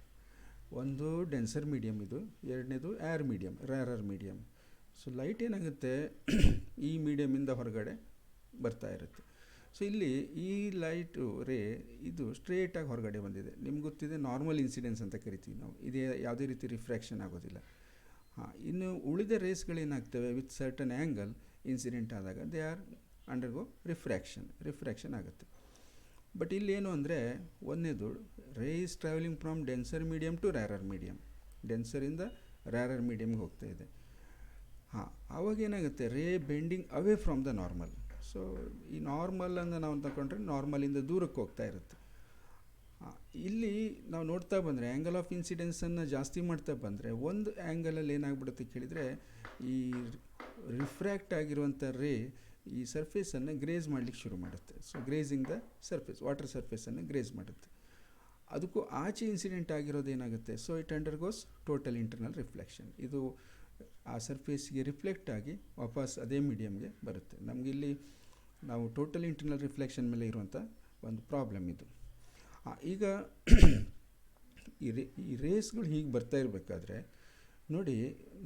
ಒಂದು ಡೆನ್ಸರ್ ಮೀಡಿಯಮ್ ಇದು, ಎರಡನೇದು air medium, rarer medium. So light ಏನಾಗುತ್ತೆ, ಈ ಮೀಡಿಯಮಿಂದ ಹೊರಗಡೆ ಬರ್ತಾ ಇರುತ್ತೆ. ಸೊ ಇಲ್ಲಿ ಈ ಲೈಟು ರೇ ಇದು ಸ್ಟ್ರೇಟಾಗಿ ಹೊರಗಡೆ ಬಂದಿದೆ. ನಿಮ್ಗೆ ಗೊತ್ತಿದೆ, ನಾರ್ಮಲ್ ಇನ್ಸಿಡೆನ್ಸ್ ಅಂತ ಕರಿತೀವಿ ನಾವು. ಇದೇ ಯಾವುದೇ ರೀತಿ ರಿಫ್ರ್ಯಾಕ್ಷನ್ ಆಗೋದಿಲ್ಲ. ಹಾಂ, ಇನ್ನು ಉಳಿದ ರೇಸ್ಗಳೇನಾಗ್ತವೆ, ವಿತ್ ಸರ್ಟನ್ ಆ್ಯಂಗಲ್ ಇನ್ಸಿಡೆಂಟ್ ಆದಾಗ ದೇ ಆರ್ ಅಂಡರ್ಗೋ ರಿಫ್ರ್ಯಾಕ್ಷನ್ ಆಗುತ್ತೆ. ಬಟ್ ಇಲ್ಲೇನು ಅಂದರೆ, ಒಂದನೇದು ray is travelling from denser medium to rarer medium, ಡೆನ್ಸರಿಂದ ರೇರರ್ ಮೀಡಿಯಮ್ಗೆ ಹೋಗ್ತಾ ಇದೆ. ಹಾಂ, ಆವಾಗೇನಾಗುತ್ತೆ, ray bending away from the normal. So ಈ ನಾರ್ಮಲನ್ನು ನಾವು ತಗೊಂಡ್ರೆ ನಾರ್ಮಲಿಂದ ದೂರಕ್ಕೆ ಹೋಗ್ತಾ ಇರುತ್ತೆ. ಇಲ್ಲಿ ನಾವು ನೋಡ್ತಾ ಬಂದರೆ ಆ್ಯಂಗಲ್ ಆಫ್ ಇನ್ಸಿಡೆನ್ಸನ್ನು ಜಾಸ್ತಿ ಮಾಡ್ತಾ ಬಂದರೆ ಒಂದು ಆ್ಯಂಗಲಲ್ಲಿ ಏನಾಗ್ಬಿಡುತ್ತೆ ಕೇಳಿದರೆ, ಈ ರಿಫ್ರ್ಯಾಕ್ಟ್ ಆಗಿರುವಂಥ ರೇ ಈ ಸರ್ಫೇಸನ್ನು ಗ್ರೇಸ್ ಮಾಡಲಿಕ್ಕೆ ಶುರು ಮಾಡುತ್ತೆ. So grazing the surface, water ಸರ್ಫೇಸನ್ನು ಗ್ರೇಸ್ ಮಾಡುತ್ತೆ. ಅದಕ್ಕೂ ಆಚೆ ಇನ್ಸಿಡೆಂಟ್ ಆಗಿರೋದೇನಾಗುತ್ತೆ, so it undergoes total internal reflection. ಇದು ಆ ಸರ್ಫೇಸ್ಗೆ ರಿಫ್ಲೆಕ್ಟ್ ಆಗಿ ವಾಪಸ್ ಅದೇ ಮೀಡಿಯಮ್ಗೆ ಬರುತ್ತೆ. ನಮಗಿಲ್ಲಿ ನಾವು ಟೋಟಲ್ ಇಂಟರ್ನಲ್ ರಿಫ್ಲೆಕ್ಷನ್ ಮೇಲೆ ಇರುವಂಥ ಒಂದು ಪ್ರಾಬ್ಲಮ್ ಇದು. ಈಗ ಈ ರೇಸ್ಗಳು ಹೀಗೆ ಬರ್ತಾ ಇರಬೇಕಾದ್ರೆ ನೋಡಿ,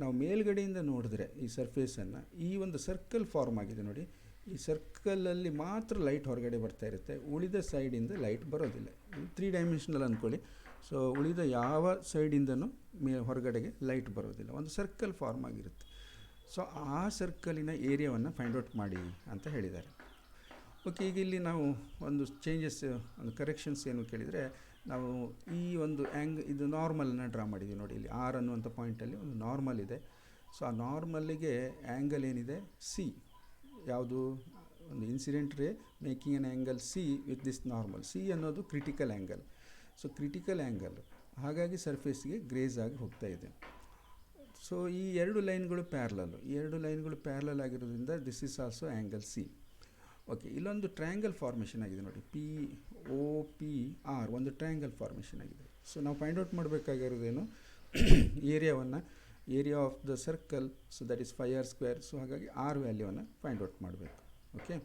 ನಾವು ಮೇಲ್ಗಡೆಯಿಂದ ನೋಡಿದ್ರೆ ಈ ಸರ್ಫೇಸನ್ನು, ಈ ಒಂದು ಸರ್ಕಲ್ ಫಾರ್ಮ್ ಆಗಿದೆ ನೋಡಿ, ಈ ಸರ್ಕಲಲ್ಲಿ ಮಾತ್ರ ಲೈಟ್ ಹೊರಗಡೆ ಬರ್ತಾ ಇರುತ್ತೆ, ಉಳಿದ ಸೈಡಿಂದ ಲೈಟ್ ಬರೋದಿಲ್ಲ. 3 ಡೈಮೆನ್ಷನಲ್ ಅಂದ್ಕೊಳ್ಳಿ. ಸೊ ಉಳಿದ ಯಾವ ಸೈಡಿಂದನೂ ಹೊರಗಡೆಗೆ ಲೈಟ್ ಬರೋದಿಲ್ಲ, ಒಂದು ಸರ್ಕಲ್ ಫಾರ್ಮ್ ಆಗಿರುತ್ತೆ. ಸೊ ಆ ಸರ್ಕಲಿನ ಏರಿಯಾವನ್ನು ಫೈಂಡ್ ಔಟ್ ಮಾಡಿ ಅಂತ ಹೇಳಿದ್ದಾರೆ. ಓಕೆ, ಈಗ ಇಲ್ಲಿ ನಾವು ಒಂದು ಚೇಂಜಸ್, ಒಂದು ಕರೆಕ್ಷನ್ಸ್ ಏನು ಕೇಳಿದರೆ, ನಾವು ಈ ಒಂದು ಇದು ನಾರ್ಮಲನ್ನು ಡ್ರಾ ಮಾಡಿದ್ದೀವಿ ನೋಡಿ. ಇಲ್ಲಿ ಆರ್ ಅನ್ನುವಂಥ ಪಾಯಿಂಟಲ್ಲಿ ಒಂದು ನಾರ್ಮಲ್ ಇದೆ. ಸೊ ಆ ನಾರ್ಮಲ್ಲಿಗೆ ಆ್ಯಂಗಲ್ ಏನಿದೆ ಸಿ, ಯಾವುದು ಒಂದು incident ray making an angle C with this normal. C ಅನ್ನೋದು critical angle. So critical angle, ಹಾಗಾಗಿ ಸರ್ಫೇಸ್ಗೆ ಗ್ರೇಸ್ ಆಗಿ ಹೋಗ್ತಾ ಇದೆ. ಸೊ ಈ 2 ಲೈನ್ಗಳು ಪ್ಯಾರಲಲ್ ಆಗಿರೋದ್ರಿಂದ this is also angle C. Okay, ಇಲ್ಲೊಂದು ಟ್ರಯಾಂಗಲ್ ಫಾರ್ಮೇಷನ್ ಆಗಿದೆ ನೋಡಿ, POPR ಒಂದು ಟ್ರಯಾಂಗಲ್ ಫಾರ್ಮೇಷನ್ ಆಗಿದೆ. ಸೊ ನಾವು ಫೈಂಡ್ ಔಟ್ ಮಾಡಬೇಕಾಗಿರೋದೇನು, area of the circle. So that is 5r². So ಹಾಗಾಗಿ ಆರ್ ವ್ಯಾಲ್ಯೂವನ್ನು ಫೈಂಡ್ ಔಟ್ ಮಾಡಬೇಕು. ಓಕೆ,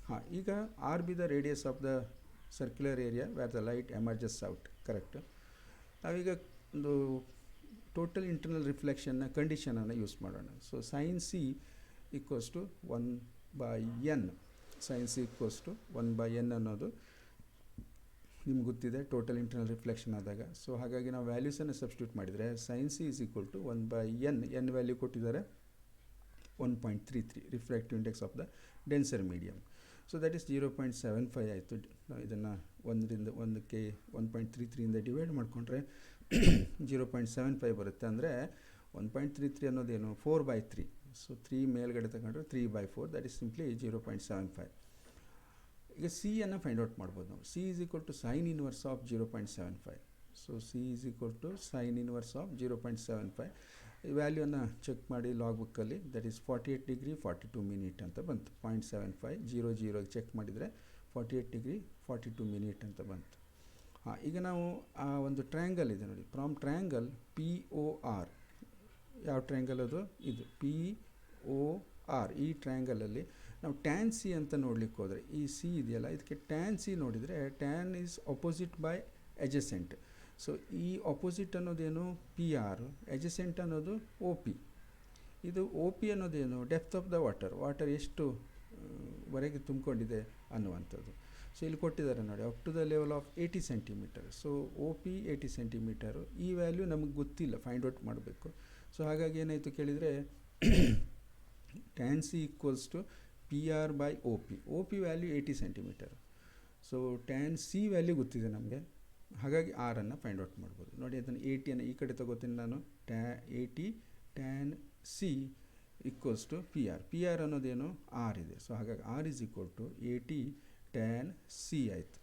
ಹಾಂ, ಈಗ R B the radius of the circular area where the light emerges out. Correct. ನಾವೀಗ ಒಂದು ಟೋಟಲ್ ಇಂಟರ್ನಲ್ ರಿಫ್ಲೆಕ್ಷನ್ನ ಕಂಡೀಷನನ್ನು ಯೂಸ್ ಮಾಡೋಣ. So sin c equals to 1/n. sin c equals to 1/n ಅನ್ನೋದು ನಿಮ್ಗೆ ಗೊತ್ತಿದೆ, ಟೋಟಲ್ ಇಂಟರ್ನಲ್ ರಿಫ್ಲೆಕ್ಷನ್ ಆದಾಗ. So ಹಾಗಾಗಿ ನಾವು ವ್ಯಾಲ್ಯೂಸನ್ನು ಸಬ್ಸ್ಟಿಟ್ಯೂಟ್ ಮಾಡಿದರೆ sin c is equal to 1/n. n value ಕೊಟ್ಟಿದ್ದಾರೆ 1.33, refractive index of the denser medium. So that is 0.75 ಆಯಿತು. ನಾವು ಇದನ್ನು 1ಕ್ಕೆ 1.33ಇಂದ ಡಿವೈಡ್ ಮಾಡಿಕೊಂಡ್ರೆ 0.75 ಬರುತ್ತೆ. ಅಂದರೆ 1.33 ಅನ್ನೋದೇನು 4/3. ಸೊ 3 ಮೇಲ್ಗಡೆ ತಗೊಂಡ್ರೆ 3/4, ದಟ್ ಈಸ್ ಸಿಂಪ್ಲಿ 0.75. ಈಗ ಸಿ ಅನ್ನು ಫೈಂಡ್ ಔಟ್ ಮಾಡ್ಬೋದು ನಾವು. C is equal to sine inverse of 0.75. So c is equal to sine inverse of 0.75. ಈ ವ್ಯಾಲ್ಯೂನ ಚೆಕ್ ಮಾಡಿ ಲಾಗ್ ಬುಕ್ಕಲ್ಲಿ, ದಟ್ ಈಸ್ 48 ಡಿಗ್ರಿ 42 ಮಿನಿಟ್ ಅಂತ ಬಂತು. 0.75 00 ಚೆಕ್ ಮಾಡಿದರೆ 48 ಡಿಗ್ರಿ 42 ಮಿನಿಟ್ ಅಂತ ಬಂತು. ಹಾಂ, ಈಗ ನಾವು ಆ ಒಂದು ಟ್ರಯಾಂಗಲ್ ಇದೆ ನೋಡಿ, ಫ್ರಾಮ್ ಟ್ರಯಾಂಗಲ್ POR, ಯಾವ ಟ್ರಯಾಂಗಲ್ ಅದು, ಇದು POR. ಈ ಟ್ರಯಾಂಗಲಲ್ಲಿ ನಾವು ಟ್ಯಾನ್ ಸಿ ಅಂತ ನೋಡ್ಲಿಕ್ಕೆ ಹೋದರೆ, ಈ ಸಿ ಇದೆಯಲ್ಲ, ಇದಕ್ಕೆ ಟ್ಯಾನ್ ಸಿ ನೋಡಿದರೆ tan is opposite by adjacent. So ಈ ಅಪೋಸಿಟ್ ಅನ್ನೋದೇನು PR, ಎಜಸೆಂಟ್ ಅನ್ನೋದು OP. ಇದು OP ಅನ್ನೋದೇನು ಡೆಪ್ತ್ ಆಫ್ ದ ವಾಟರ್ ಎಷ್ಟು ವರೆಗೆ ತುಂಬಿಕೊಂಡಿದೆ ಅನ್ನುವಂಥದ್ದು. ಸೊ ಇಲ್ಲಿ ಕೊಟ್ಟಿದ್ದಾರೆ ನೋಡಿ, up to the level of 80 centimetre. So OP 80 centimetre. ಈ ವ್ಯಾಲ್ಯೂ ನಮಗೆ ಗೊತ್ತಿಲ್ಲ, ಫೈಂಡ್ ಔಟ್ ಮಾಡಬೇಕು. ಸೊ ಹಾಗಾಗಿ ಏನಾಯಿತು ಕೇಳಿದರೆ tan C equals to PR/OP. OP value 80 centimetre. So tan C value ಗೊತ್ತಿದೆ ನಮಗೆ, ಹಾಗಾಗಿ ಆರನ್ನು ಫೈಂಡ್ ಔಟ್ ಮಾಡ್ಬೋದು. ನೋಡಿ, ಅದನ್ನು 80 ಈ ಕಡೆ ತಗೋತೀನಿ ನಾನು. 80 tan C equals to PR ಅನ್ನೋದೇನು ಆರ್ ಇದೆ. ಸೊ ಹಾಗಾಗಿ R is equal to 80 tan C ಆಯಿತು.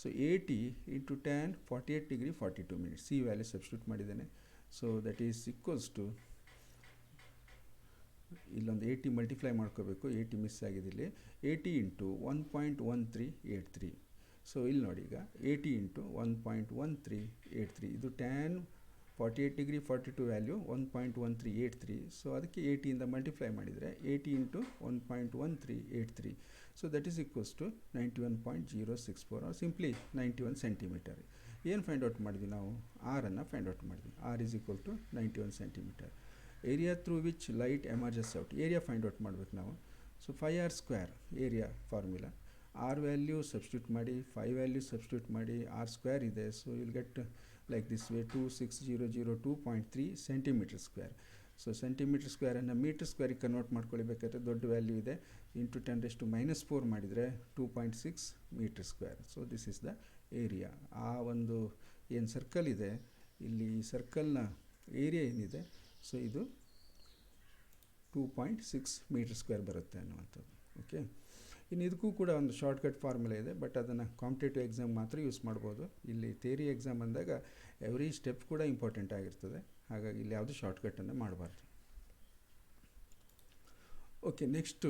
So 80 into tan 48 degree 42 minute. C value substitute ಮಾಡಿದ್ದೇನೆ. So that is equals to, ಇಲ್ಲೊಂದು 80 ಮಲ್ಟಿಪ್ಲೈ ಮಾಡ್ಕೋಬೇಕು, 80 ಮಿಸ್ ಆಗಿದೆ ಇಲ್ಲಿ. 80 ಇಂಟು 1.1383. ಸೊ ಇಲ್ಲಿ ನೋಡಿ, ಈಗ 80 ಇಂಟು 1.1383, ಇದು ಟ್ಯಾನ್ 48 ಡಿಗ್ರಿ 42 ವ್ಯಾಲ್ಯೂ 1.1383. ಸೊ ಅದಕ್ಕೆ 80ಇಂದ ಮಲ್ಟಿಪ್ಲೈ ಮಾಡಿದರೆ 80 into 1.1383. So that is equals to 91.064 or simply 91 centimetre. ಏನು ಫೈಂಡ್ ಔಟ್ ಮಾಡಿದ್ವಿ ನಾವು, ಆರನ್ನು ಫೈಂಡ್ ಔಟ್ ಮಾಡಿದ್ವಿ. R is equal to 91 centimetre. Area through which light emerges out, area find out ಮಾಡಬೇಕು ನಾವು. So 5r² area formula. R value substitute ಮಾಡಿ, 5 value substitute ಮಾಡಿ, r² ಇದೆ. So will get like this way 26002.3 centimetre square. So centimetre ಸ್ಕ್ವೇರನ್ನು metre ಸ್ಕ್ವೇರಿಗೆ convert ಮಾಡ್ಕೊಳ್ಬೇಕಾದ್ರೆ ದೊಡ್ಡ value ಇದೆ, into 10⁻⁴ ಮಾಡಿದರೆ 2.6 metre square. So this is the area. ಆ ಒಂದು ಏನು ಸರ್ಕಲ್ ಇದೆ ಇಲ್ಲಿ, ಸರ್ಕಲ್ನ ಏರಿಯಾ ಏನಿದೆ, ಸೊ ಇದು 2.6 ಮೀಟರ್ ಸ್ಕ್ವೇರ್ ಬರುತ್ತೆ ಅನ್ನುವಂಥದ್ದು. ಓಕೆ, ಇನ್ನು ಇದಕ್ಕೂ ಕೂಡ ಒಂದು ಶಾರ್ಟ್ಕಟ್ ಫಾರ್ಮುಲಾ ಇದೆ, ಬಟ್ ಅದನ್ನು ಕಾಂಪಿಟೇಟಿವ್ ಎಕ್ಸಾಮ್ ಮಾತ್ರ ಯೂಸ್ ಮಾಡ್ಬೋದು. ಇಲ್ಲಿ ಥಿಯರಿ ಎಕ್ಸಾಮ್ ಅಂದಾಗ ಎವ್ರಿ ಸ್ಟೆಪ್ ಕೂಡ ಇಂಪಾರ್ಟೆಂಟ್ ಆಗಿರ್ತದೆ, ಹಾಗಾಗಿ ಇಲ್ಲಿ ಯಾವುದು ಶಾರ್ಟ್ಕಟ್ಟನ್ನು ಮಾಡಬಾರ್ದು. ಓಕೆ, ನೆಕ್ಸ್ಟು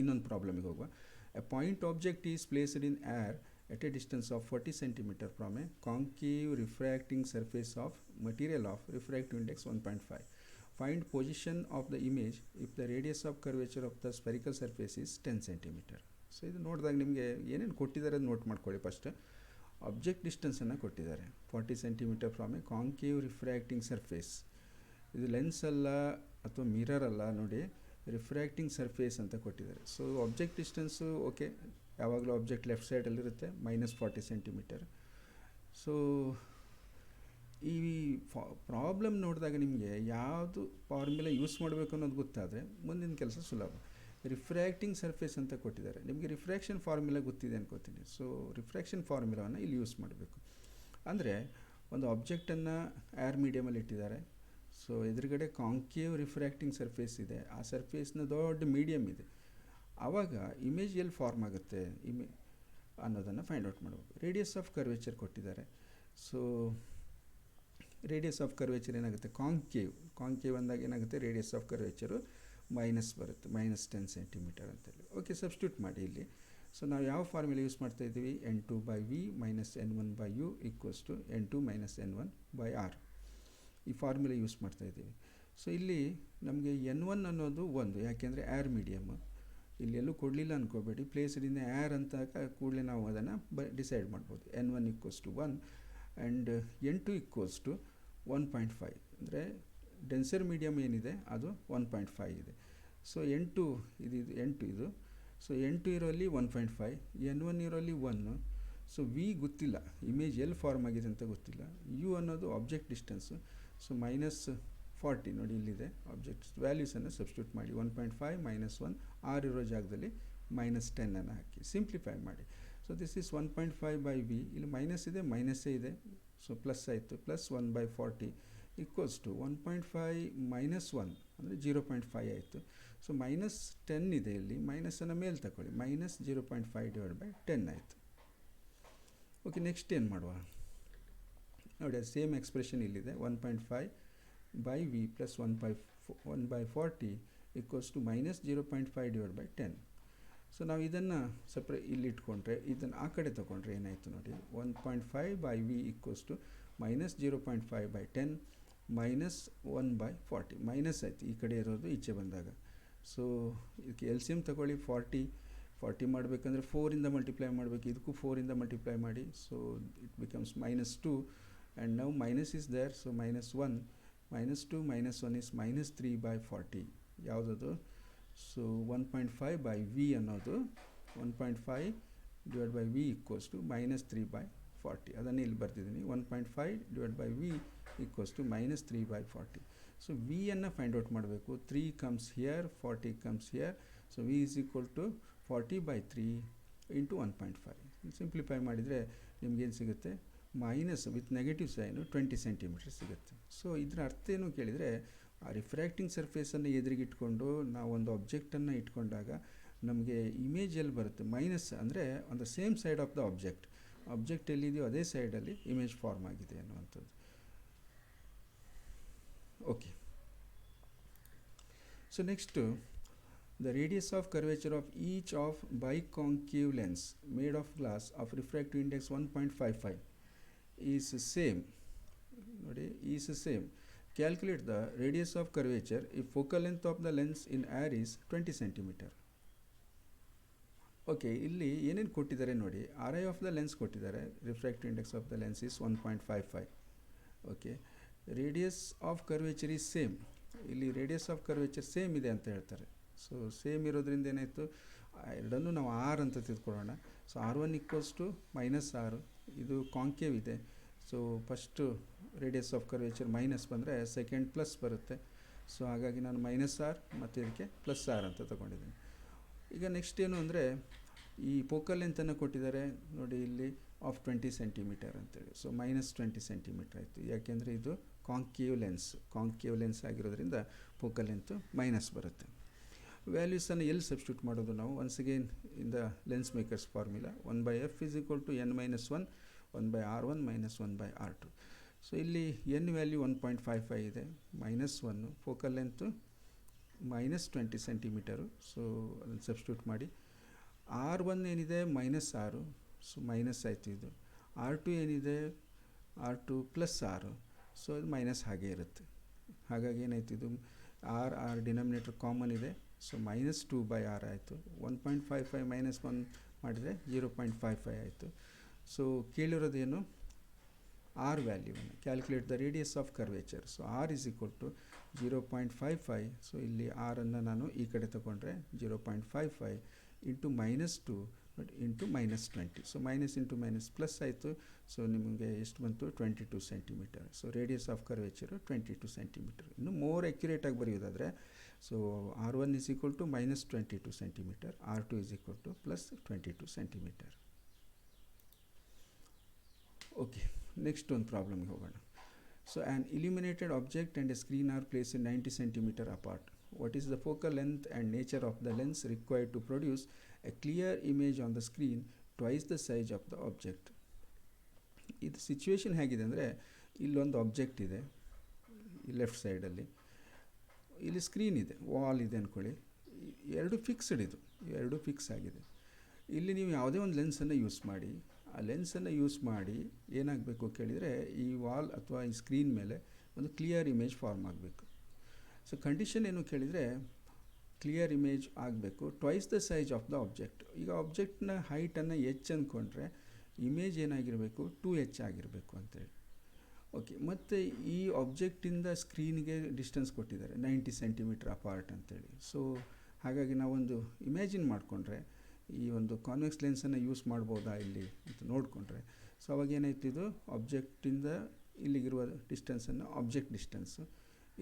ಇನ್ನೊಂದು ಪ್ರಾಬ್ಲಮಿಗೆ ಹೋಗುವ. A point object is placed in air at a distance of 40 centimeter from a concave refracting surface of material of refractive index 1.5. Find position of the image if the radius of curvature of the spherical surface is 10 centimeter. So ಇದು ನೋಡಿದಾಗ ನಿಮಗೆ ಏನೇನು ಕೊಟ್ಟಿದ್ದಾರೆ ಅದು note ಮಾಡ್ಕೊಳ್ಳಿ first. Object ಡಿಸ್ಟೆನ್ಸನ್ನು ಕೊಟ್ಟಿದ್ದಾರೆ 40 centimetre from a concave refracting surface. ಇದು ಲೆನ್ಸ್ ಅಲ್ಲ ಅಥವಾ ಮಿರರ್ ಅಲ್ಲ ನೋಡಿ, ರಿಫ್ರ್ಯಾಕ್ಟಿಂಗ್ ಸರ್ಫೇಸ್ ಅಂತ ಕೊಟ್ಟಿದ್ದಾರೆ. ಸೊ ಆಬ್ಜೆಕ್ಟ್ ಡಿಸ್ಟೆನ್ಸು ಓಕೆ, ಯಾವಾಗಲೂ ಆಬ್ಜೆಕ್ಟ್ ಲೆಫ್ಟ್ ಸೈಡಲ್ಲಿರುತ್ತೆ, -40 ಸೆಂಟಿಮೀಟರ್. ಸೊ ಈ ಪ್ರಾಬ್ಲಮ್ ನೋಡಿದಾಗ ನಿಮಗೆ ಯಾವುದು ಫಾರ್ಮುಲಾ ಯೂಸ್ ಮಾಡಬೇಕು ಅನ್ನೋದು ಗೊತ್ತಾದರೆ ಮುಂದಿನ ಕೆಲಸ ಸುಲಭ. ರಿಫ್ರ್ಯಾಕ್ಟಿಂಗ್ ಸರ್ಫೇಸ್ ಅಂತ ಕೊಟ್ಟಿದ್ದಾರೆ, ನಿಮಗೆ ರಿಫ್ರ್ಯಾಕ್ಷನ್ ಫಾರ್ಮುಲಾ ಗೊತ್ತಿದೆ ಅನ್ಕೋತೀನಿ. ಸೊ ರಿಫ್ರ್ಯಾಕ್ಷನ್ ಫಾರ್ಮುಲಾವನ್ನು ಇಲ್ಲಿ ಯೂಸ್ ಮಾಡಬೇಕು. ಅಂದರೆ ಒಂದು ಆಬ್ಜೆಕ್ಟನ್ನು ಏರ್ ಮೀಡಿಯಮಲ್ಲಿ ಇಟ್ಟಿದ್ದಾರೆ. ಸೊ ಎದುರುಗಡೆ ಕಾಂಕೇವ್ ರಿಫ್ರ್ಯಾಕ್ಟಿಂಗ್ ಸರ್ಫೇಸ್ ಇದೆ, ಆ ಸರ್ಫೇಸ್ನ ದೊಡ್ಡ ಮೀಡಿಯಮ್ ಇದೆ. ಆವಾಗ ಇಮೇಜ್ ಎಲ್ಲಿ ಫಾರ್ಮ್ ಆಗುತ್ತೆ ಅನ್ನೋದನ್ನು ಫೈಂಡ್ ಔಟ್ ಮಾಡಬೇಕು. ರೇಡಿಯಸ್ ಆಫ್ ಕರ್ವೇಚರ್ ಕೊಟ್ಟಿದ್ದಾರೆ. ಸೊ ರೇಡಿಯಸ್ ಆಫ್ ಕರ್ವೇಚರ್ ಏನಾಗುತ್ತೆ, ಕಾಂಕೇವ್ ಅಂದಾಗ ಏನಾಗುತ್ತೆ, ರೇಡಿಯಸ್ ಆಫ್ ಕರ್ವೇಚರು ಮೈನಸ್ ಬರುತ್ತೆ, -10 ಸೆಂಟಿಮೀಟರ್ ಅಂತೇಳಿ. ಓಕೆ, ಸಬ್ಸ್ಟಿಟ್ಯೂಟ್ ಮಾಡಿ ಇಲ್ಲಿ. ಸೊ ನಾವು ಯಾವ ಫಾರ್ಮುಲಾ ಯೂಸ್ ಮಾಡ್ತಾ ಇದ್ದೀವಿ, N2/V - N1/U = N2 - N1/R. ಈ ಫಾರ್ಮುಲಾ ಯೂಸ್ ಮಾಡ್ತಾ ಇದ್ದೀವಿ. ಸೊ ಇಲ್ಲಿ ನಮಗೆ N1 ಅನ್ನೋದು 1, ಯಾಕೆಂದರೆ ಏರ್ ಮೀಡಿಯಮ್. ಇಲ್ಲಿ ಎಲ್ಲೂ ಕೊಡಲಿಲ್ಲ ಅಂದ್ಕೋಬೇಡಿ, ಪ್ಲೇಸ್ಡಿಂದ ಏರ್ ಅಂತ ಕೂಡಲೇ ನಾವು ಅದನ್ನು ಡಿಸೈಡ್ ಮಾಡ್ಬೋದು. N1 = 1 and N2 = 1.5. ಅಂದರೆ ಡೆನ್ಸರ್ ಮೀಡಿಯಮ್ ಏನಿದೆ ಅದು 1.5 ಇದೆ. ಸೊ N2 ಇದು. So N2 ಇರೋಲ್ಲಿ 1.5, N1 ಇರೋಲ್ಲಿ 1. So V ಗೊತ್ತಿಲ್ಲ, ಇಮೇಜ್ ಎಲ್ಲಿ ಫಾರ್ಮ್ ಆಗಿದೆ ಅಂತ ಗೊತ್ತಿಲ್ಲ. U ಅನ್ನೋದು ಆಬ್ಜೆಕ್ಟ್ ಡಿಸ್ಟೆನ್ಸು. ಸೊ -40 ನೋಡಿ ಇಲ್ಲಿದೆ, ಆಬ್ಜೆಕ್ಟ್ ವ್ಯಾಲ್ಯೂಸನ್ನು ಸಬ್ಸ್ಟಿಟ್ಯೂಟ್ ಮಾಡಿ. 1.5 - 1, R ಇರೋ ಜಾಗದಲ್ಲಿ -10 ಅನ್ನು ಹಾಕಿ ಸಿಂಪ್ಲಿಫೈ ಮಾಡಿ. So this is 1.5/V. ಇಲ್ಲಿ ಮೈನಸ್ ಇದೆ, ಮೈನಸ್ಸೇ ಇದೆ, ಸೊ ಪ್ಲಸ್ ಆಯಿತು. +1/40 = 1.5 - 1 ಅಂದರೆ 0.5 ಆಯಿತು. ಸೊ -10 ಇದೆ, ಇಲ್ಲಿ ಮೈನಸನ್ನು ಮೇಲೆ ತಗೊಳ್ಳಿ, -0.5/10 ಆಯಿತು. ಓಕೆ, ನೆಕ್ಸ್ಟ್ ಏನು ಮಾಡುವ ನೋಡಿ, ಸೇಮ್ ಎಕ್ಸ್ಪ್ರೆಷನ್ ಇಲ್ಲಿದೆ. 1.5/V + 1/40 = -0.5/10. ಸೊ ನಾವು ಇದನ್ನು ಇಲ್ಲಿ ಇಟ್ಕೊಂಡ್ರೆ, ಇದನ್ನು ಆ ಕಡೆ ತೊಗೊಂಡ್ರೆ ಏನಾಯಿತು ನೋಡಿ, 1.5/V = -0.5/10 -1/40. ಮೈನಸ್ ಆಯಿತು, ಈ ಕಡೆ ಇರೋದು ಈಚೆ ಬಂದಾಗ. ಸೊ ಇದಕ್ಕೆ LCM ತಗೊಳ್ಳಿ. 40 ಮಾಡಬೇಕಂದ್ರೆ 4ಇಂದ ಮಲ್ಟಿಪ್ಲೈ ಮಾಡಬೇಕು, ಇದಕ್ಕೂ 4ಇಂದ ಮಲ್ಟಿಪ್ಲೈ ಮಾಡಿ. So it becomes -2 and now minus is there. So -1 -2 - 1 is -3/40. ಯಾವುದದು? ಸೊ 1.5/V ಅನ್ನೋದು 1.5/V = -3/40. ಅದನ್ನು ಇಲ್ಲಿ ಬರ್ತಿದ್ದೀನಿ. 1.5/V = -3/40. ಸೊ V ಅನ್ನು ಫೈಂಡ್ ಔಟ್ ಮಾಡಬೇಕು. 3 comes here, 40 comes here. So V = 40/3 × 1.5. Simplify ಮಾಡಿದರೆ ನಿಮಗೇನು ಸಿಗುತ್ತೆ, minus with negative sign 20 centimetre ಸಿಗುತ್ತೆ. ಸೊ ಇದರ ಅರ್ಥ ಏನು ಕೇಳಿದರೆ, ಆ ರಿಫ್ರ್ಯಾಕ್ಟಿಂಗ್ ಸರ್ಫೇಸನ್ನು ಎದುರಿಗಿಟ್ಕೊಂಡು ನಾವು ಒಂದು ಆಬ್ಜೆಕ್ಟನ್ನು ಇಟ್ಕೊಂಡಾಗ ನಮಗೆ ಇಮೇಜ್ ಎಲ್ಲಿ ಬರುತ್ತೆ, ಮೈನಸ್ ಅಂದರೆ on the same side of the object ಎಲ್ಲಿದೆಯೋ ಅದೇ ಸೈಡಲ್ಲಿ ಇಮೇಜ್ ಫಾರ್ಮ್ ಆಗಿದೆ ಅನ್ನುವಂಥದ್ದು. Okay, so next the radius of curvature of each of biconcave lens made of glass of refractive index 1.55 is same. Calculate the radius of curvature if focal length of the lens in air is 20 centimeter. Okay, ಇಲ್ಲಿ ಏನೇನು ಕೊಟ್ಟಿದ್ದಾರೆ ನೋಡಿ. RI of the lens ಕೊಟ್ಟಿದ್ದಾರೆ, refractive index of the lens is 1.55. Okay, radius of curvature is same. ಇಲ್ಲಿ radius of curvature same ಇದೆ ಅಂತ ಹೇಳ್ತಾರೆ. So same ಇರೋದ್ರಿಂದ ಏನಾಯಿತು, ಎರಡನ್ನೂ ನಾವು R ಅಂತ ತಿಳ್ಕೊಳ್ಳೋಣ. So R1 = -R. ಇದು ಕಾಂಕೇವ್ ಇದೆ. So first radius of curvature minus ಬಂದರೆ ಸೆಕೆಂಡ್ ಪ್ಲಸ್ ಬರುತ್ತೆ. ಸೊ ಹಾಗಾಗಿ ನಾನು -R ಮತ್ತು ಇದಕ್ಕೆ +R ಅಂತ ತೊಗೊಂಡಿದ್ದೀನಿ. ಈಗ ನೆಕ್ಸ್ಟ್ ಏನು ಅಂದರೆ, ಈ ಫೋಕಲ್ ಲೆಂತನ್ನು ಕೊಟ್ಟಿದ್ದಾರೆ ನೋಡಿ ಇಲ್ಲಿ ಆಫ್ 20 ಸೆಂಟಿಮೀಟರ್ ಅಂತೇಳಿ. ಸೊ -20 ಸೆಂಟಿಮೀಟರ್ ಆಯಿತು, ಯಾಕೆಂದರೆ ಇದು ಕಾಂಕೇವ್ ಲೆನ್ಸ್ ಆಗಿರೋದ್ರಿಂದ ಫೋಕಲ್ ಲೆಂತು ಮೈನಸ್ ಬರುತ್ತೆ. ವ್ಯಾಲ್ಯೂಸನ್ನು ಎಲ್ಲಿ ಸಬ್ಸ್ಟಿಟ್ಯೂಟ್ ಮಾಡೋದು ನಾವು? Once again in the lens makers formula 1/F = n-1 1/R1 - 1/R2. So ಇಲ್ಲಿ n ವ್ಯಾಲ್ಯೂ 1.55 ಇದೆ, -1, ಫೋಕಲ್ ಲೆಂತು -20 ಸೆಂಟಿಮೀಟರು. ಸೊ ಅದನ್ನು ಸಬ್ಸ್ಟಿಟ್ಯೂಟ್ ಮಾಡಿ. R1 ಏನಿದೆ -6, ಸೊ ಮೈನಸ್ ಆಯಿತು ಇದು. R2 ಏನಿದೆ R2 +6, ಸೊ ಇದು ಮೈನಸ್ ಹಾಗೇ ಇರುತ್ತೆ. ಹಾಗಾಗಿ ಏನಾಯ್ತು, ಇದು R ಡಿನಾಮಿನೇಟರ್ ಕಾಮನ್ ಇದೆ. ಸೊ -2/R ಆಯಿತು. 1.55 - 1 ಮಾಡಿದರೆ 0.55 ಆಯಿತು. ಸೊ ಕೇಳಿರೋದೇನು ಆರ್ ವ್ಯಾಲ್ಯೂವನ್ನು calculate the radius of curvature. So R is equal to 0.55. So ಇಲ್ಲಿ ಆರನ್ನು ನಾನು ಈ ಕಡೆ ತಗೊಂಡ್ರೆ 0.55 into -2 but into -20. So minus into minus plus ಆಯಿತು. ಸೊ ನಿಮಗೆ ಎಷ್ಟು ಬಂತು 22 centimetre. So radius of curvature 22 centimetre. ಇನ್ನು ಮೋರ್ ಅಕ್ಯುರೇಟಾಗಿ ಬರೆಯೋದಾದರೆ so R1 is equal to -22 centimetre, R2 is equal to +22 centimetre. Okay, next ಒಂದು ಪ್ರಾಬ್ಲಮ್ಗೆ ಹೋಗೋಣ. So an illuminated object and a screen are placed 90 centimeter apart. What is the focal length and nature of the lens required to produce a clear image on the screen twice the size of the object? ಇದು situation ಹೇಗಿದೆ ಅಂದರೆ, ಇಲ್ಲೊಂದು object ಇದೆ left ಸೈಡಲ್ಲಿ, ಇಲ್ಲಿ screen ಇದೆ, wall ಇದೆ ಅಂದ್ಕೊಳ್ಳಿ. ಎರಡು ಫಿಕ್ಸ್ಡ್, ಇದು ಎರಡು ಫಿಕ್ಸ್ ಆಗಿದೆ. ಇಲ್ಲಿ ನೀವು ಯಾವುದೇ ಒಂದು ಲೆನ್ಸನ್ನು ಯೂಸ್ ಮಾಡಿ, ಆ ಲೆನ್ಸನ್ನು ಯೂಸ್ ಮಾಡಿ ಏನಾಗಬೇಕು ಕೇಳಿದರೆ, ಈ ವಾಲ್ ಅಥವಾ ಈ ಸ್ಕ್ರೀನ್ ಮೇಲೆ ಒಂದು ಕ್ಲಿಯರ್ ಇಮೇಜ್ ಫಾರ್ಮ್ ಆಗಬೇಕು. ಸೊ ಕಂಡೀಷನ್ ಏನು ಕೇಳಿದರೆ, ಕ್ಲಿಯರ್ ಇಮೇಜ್ ಆಗಬೇಕು twice the size of the object. ಈಗ ಆಬ್ಜೆಕ್ಟ್ನ ಹೈಟನ್ನು ಎಚ್ ಅಂದ್ಕೊಂಡ್ರೆ ಇಮೇಜ್ ಏನಾಗಿರಬೇಕು 2h ಆಗಿರಬೇಕು ಅಂತೇಳಿ. ಓಕೆ, ಮತ್ತು ಈ ಆಬ್ಜೆಕ್ಟಿಂದ ಸ್ಕ್ರೀನ್ಗೆ ಡಿಸ್ಟೆನ್ಸ್ ಕೊಟ್ಟಿದ್ದಾರೆ 90 ಸೆಂಟಿಮೀಟರ್ ಅಪಾರ್ಟ್ ಅಂತೇಳಿ. ಸೊ ಹಾಗಾಗಿ ನಾವೊಂದು ಇಮ್ಯಾಜಿನ್ ಮಾಡಿಕೊಂಡ್ರೆ ಈ ಒಂದು ಕಾನ್ವೆಕ್ಸ್ ಲೆನ್ಸನ್ನು ಯೂಸ್ ಮಾಡ್ಬೋದಾ ಇಲ್ಲಿ ಅಂತ ನೋಡಿಕೊಂಡ್ರೆ, ಸೊ ಅವಾಗ ಏನಾಯ್ತು, ಇದು ಆಬ್ಜೆಕ್ಟಿಂದ ಇಲ್ಲಿಗಿರುವ ಡಿಸ್ಟೆನ್ಸನ್ನು ಆಬ್ಜೆಕ್ಟ್ ಡಿಸ್ಟೆನ್ಸು,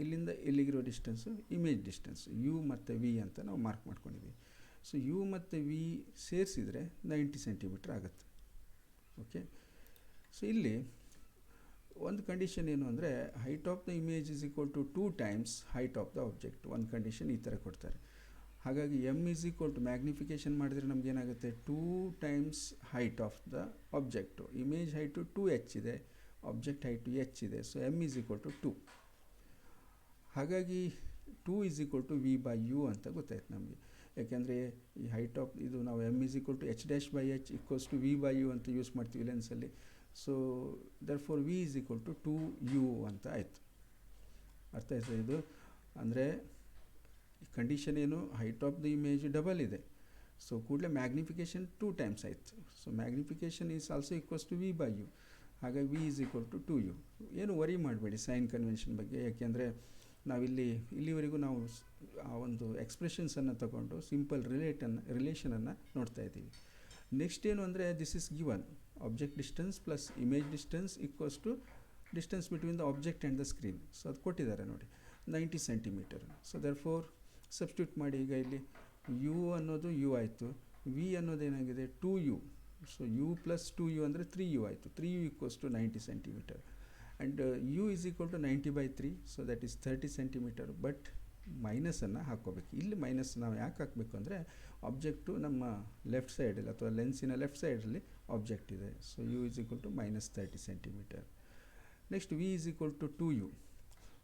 ಇಲ್ಲಿಂದ ಇಲ್ಲಿಗಿರೋ ಡಿಸ್ಟೆನ್ಸು ಇಮೇಜ್ ಡಿಸ್ಟೆನ್ಸ್ ಯು ಮತ್ತು ವಿ ಅಂತ ನಾವು ಮಾರ್ಕ್ ಮಾಡ್ಕೊಂಡಿದ್ದೀವಿ. ಸೊ ಯು ಮತ್ತು ವಿ ಸೇರಿಸಿದರೆ 90 ಸೆಂಟಿಮೀಟ್ರ್ ಆಗುತ್ತೆ. ಓಕೆ, ಸೊ ಇಲ್ಲಿ ಒಂದು ಕಂಡೀಷನ್ ಏನು ಅಂದರೆ, height of the image is equal to 2 times height of the object. ಒಂದು ಕಂಡೀಷನ್ ಈ ಥರ ಕೊಡ್ತಾರೆ. ಹಾಗಾಗಿ m is equal to magnification ಮಾಡಿದರೆ ನಮಗೇನಾಗುತ್ತೆ 2 times ಹೈಟ್ ಆಫ್ ದ ಆಬ್ಜೆಕ್ಟು. ಇಮೇಜ್ ಹೈಟು 2h ಇದೆ, ಆಬ್ಜೆಕ್ಟ್ ಹೈಟು h ಇದೆ. So M is equal to 2. ಹಾಗಾಗಿ 2 is equal to V by you ಅಂತ ಗೊತ್ತಾಯ್ತು ನಮಗೆ. ಯಾಕೆಂದರೆ ಈ ಹೈಟ್ ಆಫ್ ಇದು ನಾವು m is equal to h'/h equals to V by you ಅಂತ ಯೂಸ್ ಮಾಡ್ತೀವಿ ಲೆನ್ಸಲ್ಲಿ. So therefore V is equal to 2u ಅಂತ ಆಯಿತು. ಅರ್ಥ ಆಯ್ತು ಇದು? ಅಂದರೆ ಕಂಡೀಷನ್ ಏನು, height of the image double ಇದೆ. ಸೊ ಕೂಡಲೇ ಮ್ಯಾಗ್ನಿಫಿಕೇಷನ್ 2 times ಆಯಿತು. So magnification is also equals to V by U. ಹಾಗಾಗಿ V is equal to 2u. ಏನು ವರಿ ಮಾಡಬೇಡಿ ಸೈನ್ ಕನ್ವೆನ್ಷನ್ ಬಗ್ಗೆ, ಯಾಕೆಂದರೆ ಇಲ್ಲಿವರೆಗೂ ನಾವು ಆ ಒಂದು ಎಕ್ಸ್ಪ್ರೆಷನ್ಸನ್ನು ತಗೊಂಡು ಸಿಂಪಲ್ ರಿಲೇಷನನ್ನು ನೋಡ್ತಾ ಇದ್ದೀವಿ. ನೆಕ್ಸ್ಟ್ ಏನು ಅಂದರೆ, this is given object distance plus image distance equals to distance between the object and the screen. So ಅದು ಕೊಟ್ಟಿದ್ದಾರೆ ನೋಡಿ 90 ಸೆಂಟಿಮೀಟರ್. ಸೊ ದರ್ಫೋರ್ ಸಬ್ಸ್ಟಿಟ್ಯೂಟ್ ಮಾಡಿ. ಈಗ ಇಲ್ಲಿ ಯು ಅನ್ನೋದು ಯು ಆಯಿತು, ವಿ ಅನ್ನೋದೇನಾಗಿದೆ 2u. So U plus 2u ಅಂದರೆ 3u ಆಯಿತು. 3u equals to 90 centimetre. And U is equal to 90/3. So that is 30 centimetre. But ಮೈನಸನ್ನು ಹಾಕ್ಕೋಬೇಕು. ಇಲ್ಲಿ ಮೈನಸ್ ನಾವು ಯಾಕೆ ಹಾಕಬೇಕು ಅಂದರೆ, ಆಬ್ಜೆಕ್ಟು ನಮ್ಮ ಲೆಫ್ಟ್ ಸೈಡಲ್ಲಿ ಅಥವಾ ಲೆನ್ಸಿನ ಲೆಫ್ಟ್ ಸೈಡಲ್ಲಿ ಆಬ್ಜೆಕ್ಟ್ ಇದೆ. So U is equal to -30 centimetre. Next V is equal to 2u.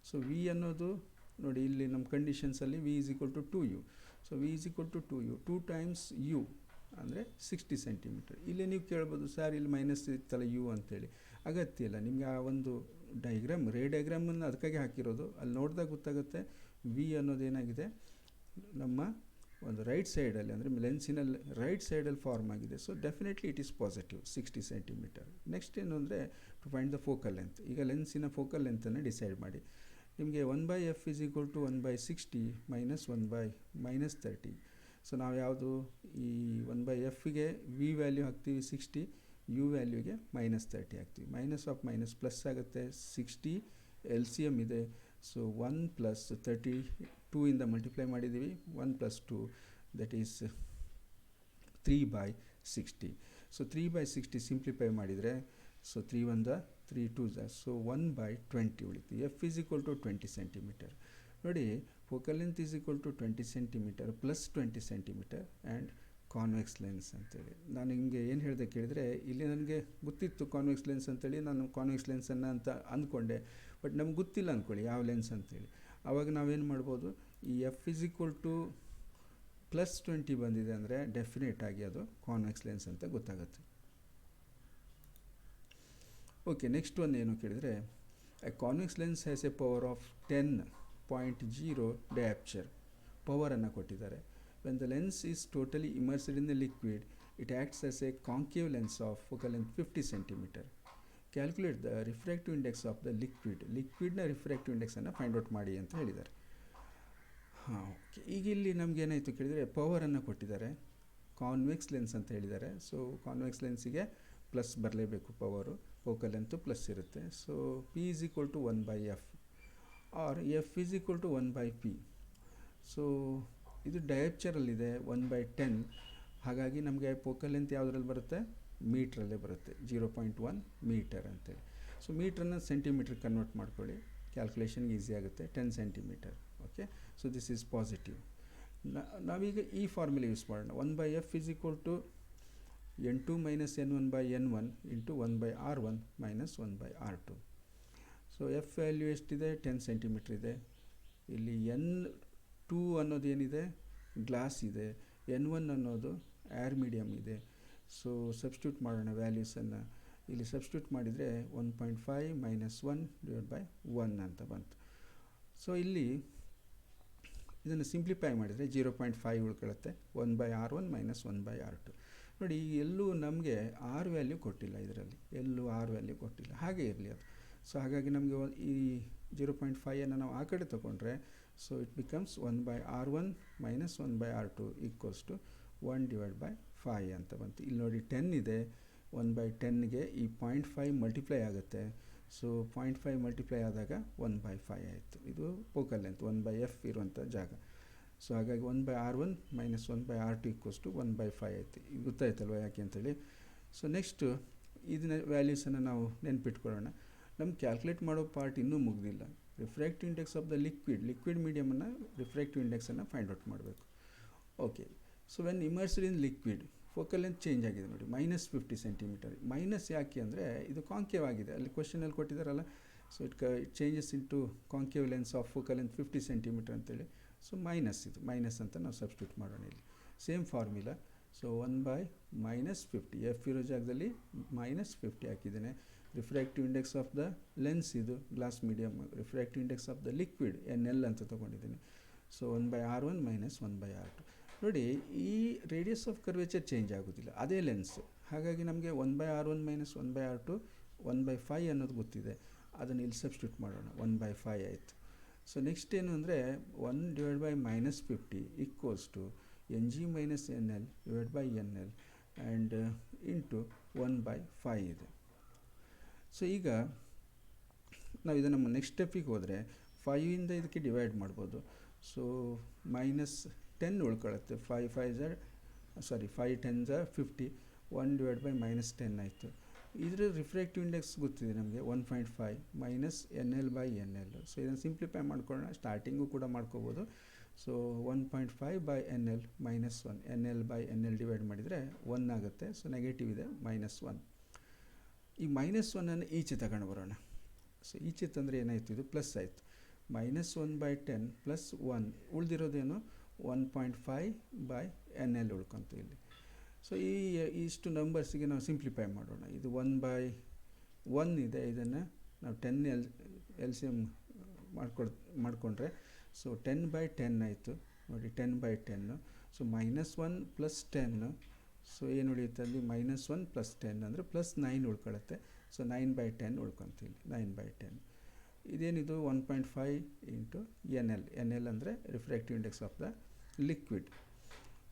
So V ಅನ್ನೋದು ನೋಡಿ, ಇಲ್ಲಿ ನಮ್ಮ ಕಂಡೀಷನ್ಸಲ್ಲಿ V is equal to 2u. So V is equal to 2u. 2 times u ಅಂದರೆ 60 ಸೆಂಟಿಮೀಟರ್. ಇಲ್ಲಿ ನೀವು ಕೇಳ್ಬೋದು, ಸರ್ ಇಲ್ಲಿ ಮೈನಸ್ ಇತ್ತಲ್ಲ ಯು ಅಂತೇಳಿ. ಅಗತ್ಯ ಇಲ್ಲ. ನಿಮಗೆ ಆ ಒಂದು ರೇ ಡಯಾಗ್ರಾಮನ್ನು ಅದಕ್ಕಾಗಿ ಹಾಕಿರೋದು. ಅಲ್ಲಿ ನೋಡಿದಾಗ ಗೊತ್ತಾಗುತ್ತೆ ವಿ ಅನ್ನೋದೇನಾಗಿದೆ ನಮ್ಮ ಒಂದು ರೈಟ್ ಸೈಡಲ್ಲಿ, ಅಂದರೆ ಲೆನ್ಸಿನ ರೈಟ್ ಸೈಡಲ್ಲಿ ಫಾರ್ಮ್ ಆಗಿದೆ. So definitely it is positive 60 centimetre. Next ಏನು ಅಂದರೆ, to find the focal length. ಈಗ ಲೆನ್ಸಿನ ಫೋಕಲ್ ಲೆಂತನ್ನು ಡಿಸೈಡ್ ಮಾಡಿ. ನಿಮಗೆ 1/f is equal to 1/60 minus 1/-30. So ನಾವು ಯಾವುದು ಈ 1/fಗೆ ವಿ ವ್ಯಾಲ್ಯೂ ಹಾಕ್ತೀವಿ 60, ಯು ವ್ಯಾಲ್ಯೂಗೆ -30 ಹಾಕ್ತೀವಿ. ಮೈನಸ್ ಆಫ್ ಮೈನಸ್ ಪ್ಲಸ್ ಆಗುತ್ತೆ. 60 LCM ಇದೆ. ಸೊ 1 + 32 ಇಂದ ಮಲ್ಟಿಪ್ಲೈ ಮಾಡಿದ್ದೀವಿ. 1 + 2 ದಟ್ ಈಸ್ 3/60. ಸೊ 3/60 ಸಿಂಪ್ಲಿಫೈ ಮಾಡಿದರೆ, ಸೊ 3 1 3 2 ಸೊ 1/20 ಉಳಿತು. F is equal to 20 centimetre. ನೋಡಿ, focal length is equal to 20 centimetre plus 20 centimetre and convex lens ಅಂತೇಳಿ. ನಾನು ನಿಮಗೆ ಏನು ಹೇಳಿದೆ ಕೇಳಿದರೆ, ಇಲ್ಲಿ ನನಗೆ ಗೊತ್ತಿತ್ತು ಕಾನ್ವೆಕ್ಸ್ ಲೆನ್ಸ್ ಅಂತೇಳಿ, ನಾನು ಕಾನ್ವೆಕ್ಸ್ ಲೆನ್ಸನ್ನು ಅಂತ ಅಂದ್ಕೊಂಡೆ. ಬಟ್ ನಮ್ಗೆ ಗೊತ್ತಿಲ್ಲ ಅಂದ್ಕೊಳ್ಳಿ ಯಾವ ಲೆನ್ಸ್ ಅಂತೇಳಿ. ಆವಾಗ ನಾವೇನು ಮಾಡ್ಬೋದು, ಈ ಎಫ್ ಈಸ್ ಈಕ್ವಲ್ ಟು +20 ಬಂದಿದೆ ಅಂದರೆ ಡೆಫಿನೆಟ್ ಆಗಿ ಅದು ಕಾನ್ವೆಕ್ಸ್ ಲೆನ್ಸ್ ಅಂತ ಗೊತ್ತಾಗುತ್ತೆ. ಓಕೆ, ನೆಕ್ಸ್ಟ್ ಒಂದು ಏನು ಕೇಳಿದರೆ, A convex lens has A power of 10.0 ಡಯಾಪ್ಚರ್. ಪವರನ್ನು ಕೊಟ್ಟಿದ್ದಾರೆ. When the lens is totally immersed in the liquid, it acts as a concave lens of focal length 50 centimeter. Calculate the refractive index of the ಲಿಕ್ವಿಡ್ನ refractive ಇಂಡೆಕ್ಸನ್ನು find out ಮಾಡಿ ಅಂತ ಹೇಳಿದ್ದಾರೆ. ಹಾಂ, okay. ಈಗ ಇಲ್ಲಿ ನಮ್ಗೆ ಏನಾಯಿತು ಕೇಳಿದರೆ ಪವರನ್ನು ಕೊಟ್ಟಿದ್ದಾರೆ, ಕಾನ್ವೆಕ್ಸ್ ಲೆನ್ಸ್ ಅಂತ ಹೇಳಿದ್ದಾರೆ. ಸೊ ಕಾನ್ವೆಕ್ಸ್ ಲೆನ್ಸಿಗೆ ಪ್ಲಸ್ ಬರಲೇಬೇಕು, ಪವರು ಫೋಕಲ್ ಲೆಂತು ಪ್ಲಸ್ ಇರುತ್ತೆ. So P is equal to 1/f or F is equal to 1/p. So ಇದು ಡಯಾಪ್ಚರಲ್ಲಿದೆ 1/10, ಹಾಗಾಗಿ ನಮಗೆ ಫೋಕಲ್ ಲೆಂತ್ ಯಾವುದ್ರಲ್ಲಿ ಬರುತ್ತೆ, ಮೀಟ್ರಲ್ಲೇ ಬರುತ್ತೆ, 0.1 ಮೀಟರ್ ಅಂತೇಳಿ. ಸೊ ಮೀಟ್ರನ್ನ ಸೆಂಟಿಮೀಟ್ರ್ ಕನ್ವರ್ಟ್ ಮಾಡ್ಕೊಳ್ಳಿ, ಕ್ಯಾಲ್ಕುಲೇಷನ್ಗೆ ಈಸಿ ಆಗುತ್ತೆ, 10 centimetre. Okay, so this is positive. ನಾವೀಗ ಈ ಫಾರ್ಮುಲಾ ಯೂಸ್ ಮಾಡೋಣ. 1/f is equal to n2 minus n1/n1 into 1/r1 minus 1/r2. So F value ಎಷ್ಟಿದೆ, 10 ಸೆಂಟಿಮೀಟ್ರ್ ಇದೆ. ಇಲ್ಲಿ n2 ಅನ್ನೋದು ಏನಿದೆ, ಗ್ಲಾಸ್ ಇದೆ. n1 ಅನ್ನೋದು ಏರ್ ಮೀಡಿಯಮ್ ಇದೆ. ಸೊ ಸಬ್ಸ್ಟಿಟ್ಯೂಟ್ ಮಾಡೋಣ ವ್ಯಾಲ್ಯೂಸನ್ನು. ಇಲ್ಲಿ ಸಬ್ಸ್ಟಿಟ್ಯೂಟ್ ಮಾಡಿದರೆ 1.5 minus 1 divided by 1 ಅಂತ ಬಂತು. ಸೊ ಇಲ್ಲಿ ಇದನ್ನು ಸಿಂಪ್ಲಿಫೈ ಮಾಡಿದರೆ 0.5 ಉಳ್ಕೊಳ್ಳುತ್ತೆ, 1/r1 minus 1/r2. ನೋಡಿ, ಈಗ ಎಲ್ಲೂ ನಮಗೆ ಆರ್ ವ್ಯಾಲ್ಯೂ ಕೊಟ್ಟಿಲ್ಲ, ಇದರಲ್ಲಿ ಎಲ್ಲೂ ಆರ್ ವ್ಯಾಲ್ಯೂ ಕೊಟ್ಟಿಲ್ಲ, ಹಾಗೆ ಇರಲಿ ಅದು. ಸೊ ಹಾಗಾಗಿ ನಮಗೆ ಈ 0.5 ನಾವು ಆ ಕಡೆ ತೊಗೊಂಡ್ರೆ, so it becomes 1/r1 minus 1/r2 equals to 1 divided by 5 ಅಂತ ಬಂತು. ಇಲ್ಲಿ ನೋಡಿ 10 ಇದೆ, 1/10ಗೆ ಈ 0.5 ಮಲ್ಟಿಪ್ಲೈ ಆಗುತ್ತೆ. ಸೊ 0.5 ಮಲ್ಟಿಪ್ಲೈ ಆದಾಗ 1/5 ಆಯಿತು. ಇದು ಫೋಕಲ್ ಲೆಂತ್ 1/f ಇರುವಂಥ ಜಾಗ. ಸೊ ಹಾಗಾಗಿ 1/r1 minus 1/r2 equals to 1/5 ಆಯಿತು. ಇದು ಗೊತ್ತಾಯ್ತಲ್ವ ಯಾಕೆ ಅಂತೇಳಿ. ಸೊ ನೆಕ್ಸ್ಟು ಇದನ್ನ ವ್ಯಾಲ್ಯೂಸನ್ನು ನಾವು ನೆನ್ಪಿಟ್ಕೊಳ್ಳೋಣ. ನಮ್ಗೆ ಕ್ಯಾಲ್ಕುಲೇಟ್ ಮಾಡೋ ಪಾರ್ಟ್ ಇನ್ನೂ ಮುಗ್ದಿಲ್ಲ. Refractive index of the liquid ಮೀಡಿಯಮನ್ನು ರಿಫ್ರಾಕ್ಟಿವ್ ಇಂಡೆಕ್ಸನ್ನು ಫೈಂಡ್ ಔಟ್ ಮಾಡಬೇಕು. Okay, so when immersed in liquid focal length change ಆಗಿದೆ ನೋಡಿ, -50 ಸೆಂಟಿಮೀಟರ್. ಮೈನಸ್ ಯಾಕೆ ಅಂದರೆ ಇದು ಕಾಂಕೇವ್ ಆಗಿದೆ, ಅಲ್ಲಿ ಕ್ವಶನಲ್ಲಿ ಕೊಟ್ಟಿದ್ದಾರಲ್ಲ. So it changes into concave lens of focal length 50 centimetre ಅಂತೇಳಿ. ಸೊ ಇದು ಮೈನಸ್ ಅಂತ ನಾವು ಸಬ್ಸ್ಟಿಟ್ಯೂಟ್ ಮಾಡೋಣ ಇಲ್ಲಿ. Same formula. ಸೊ 1/-50, ಎಫ್ ಇರೋ ಜಾಗದಲ್ಲಿ -50 ಹಾಕಿದ್ದೇನೆ. Refractive index of the lens ಇದು glass medium, refractive index of the liquid NL ಅಂತ ತೊಗೊಂಡಿದ್ದೀನಿ. So 1/r1 minus 1/r2. ನೋಡಿ, ಈ ರೇಡಿಯಸ್ ಆಫ್ ಕರ್ವೇಚರ್ ಚೇಂಜ್ ಆಗೋದಿಲ್ಲ, ಅದೇ ಲೆನ್ಸು. ಹಾಗಾಗಿ ನಮಗೆ 1/r1 minus 1/r2 1/5 ಅನ್ನೋದು ಗೊತ್ತಿದೆ. ಅದನ್ನು ಇಲ್ಲಿ ಸಬ್ಸ್ಟಿಟ್ಯೂಟ್ ಮಾಡೋಣ, 1/5 ಆಯಿತು. ಸೊ ನೆಕ್ಸ್ಟ್ ಏನು ಅಂದರೆ 1 divided by -50 equals to Ng minus NL divided by NL and into 1/5 ಇದೆ. ಸೊ ಈಗ ನಾವು ಇದನ್ನು ನೆಕ್ಸ್ಟ್ ಸ್ಟೆಪ್ಪಿಗೆ ಹೋದರೆ 5ಇಂದ ಇದಕ್ಕೆ ಡಿವೈಡ್ ಮಾಡ್ಬೋದು. So -10 ಉಳ್ಕೊಳ್ಳುತ್ತೆ. 5 10s are 50. 1 divided by -10 ಆಯಿತು. ಇದರ ರಿಫ್ರಾಕ್ಟಿವ್ ಇಂಡೆಕ್ಸ್ ಗೊತ್ತಿದೆ ನಮಗೆ, 1.5 minus NL/NL. ಸೊ ಇದನ್ನು ಸಿಂಪ್ಲಿಫೈ ಮಾಡ್ಕೊಳ್ಳೋಣ, ಸ್ಟಾರ್ಟಿಂಗು ಕೂಡ ಮಾಡ್ಕೋಬೋದು. ಸೊ 1.5/NL -1, NL/NL ಡಿವೈಡ್ ಮಾಡಿದರೆ 1 ಆಗುತ್ತೆ. ಸೊ ನೆಗೆಟಿವ್ ಇದೆ, -1. ಈ -1ಅನ್ನು ಈಚೆ ತಗೊಂಡು ಬರೋಣ. ಸೊ ಈಚೆ ತಂದರೆ ಏನಾಯಿತು, ಇದು ಪ್ಲಸ್ ಆಯಿತು. -1/10 + 1 ಉಳಿದಿರೋದೇನು 1.5/NL ಉಳ್ಕೊಂತು ಇಲ್ಲಿ. ಸೊ ಇಷ್ಟು ನಂಬರ್ಸಿಗೆ ನಾವು ಸಿಂಪ್ಲಿಫೈ ಮಾಡೋಣ. ಇದು 1/1 ಇದೆ, ಇದನ್ನು ನಾವು 10 LCM ಮಾಡಿಕೊಂಡ್ರೆ ಸೊ 10/10 ಆಯಿತು ನೋಡಿ, 10/10. ಸೊ -1 + 10. ಸೊ ಏನು ಉಳಿಯುತ್ತೆ ಅಲ್ಲಿ, -1 + 10 ಅಂದರೆ +9 ಉಳ್ಕೊಳ್ಳುತ್ತೆ. ಸೊ 9/10 ಉಳ್ಕೊಂತೀವಿ, 9/10. ಇದೇನಿದು 1.5 ಇಂಟು NL ಅಂದರೆ refractive index of the liquid.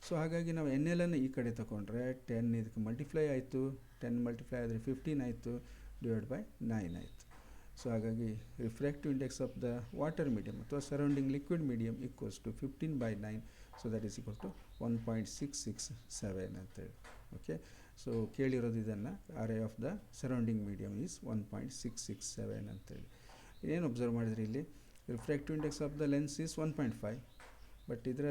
So ಹಾಗಾಗಿ ನಾವು NLನ್ನು ಈ ಕಡೆ ತಗೊಂಡ್ರೆ 10 ಇದಕ್ಕೆ ಮಲ್ಟಿಪ್ಲೈ ಆಯಿತು, 10 ಮಲ್ಟಿಪ್ಲೈ ಆದರೆ 15 ಆಯಿತು, ಡಿವೈಡ್ ಬೈ 9 ಆಯಿತು. ಸೊ ಹಾಗಾಗಿ refractive index of the water medium ಅಥವಾ surrounding liquid medium equals to 15/9. So that is equal to 1.667 ಅಂತೇಳಿ. ಓಕೆ, ಸೊ ಕೇಳಿರೋದು ಇದನ್ನು, R of the surrounding medium is 1.667 ಅಂತೇಳಿ. ಏನು ಅಬ್ಸರ್ವ್ ಮಾಡಿದ್ರಿ ಇಲ್ಲಿ, refractive index of the lens is 1.5, but ಇದರ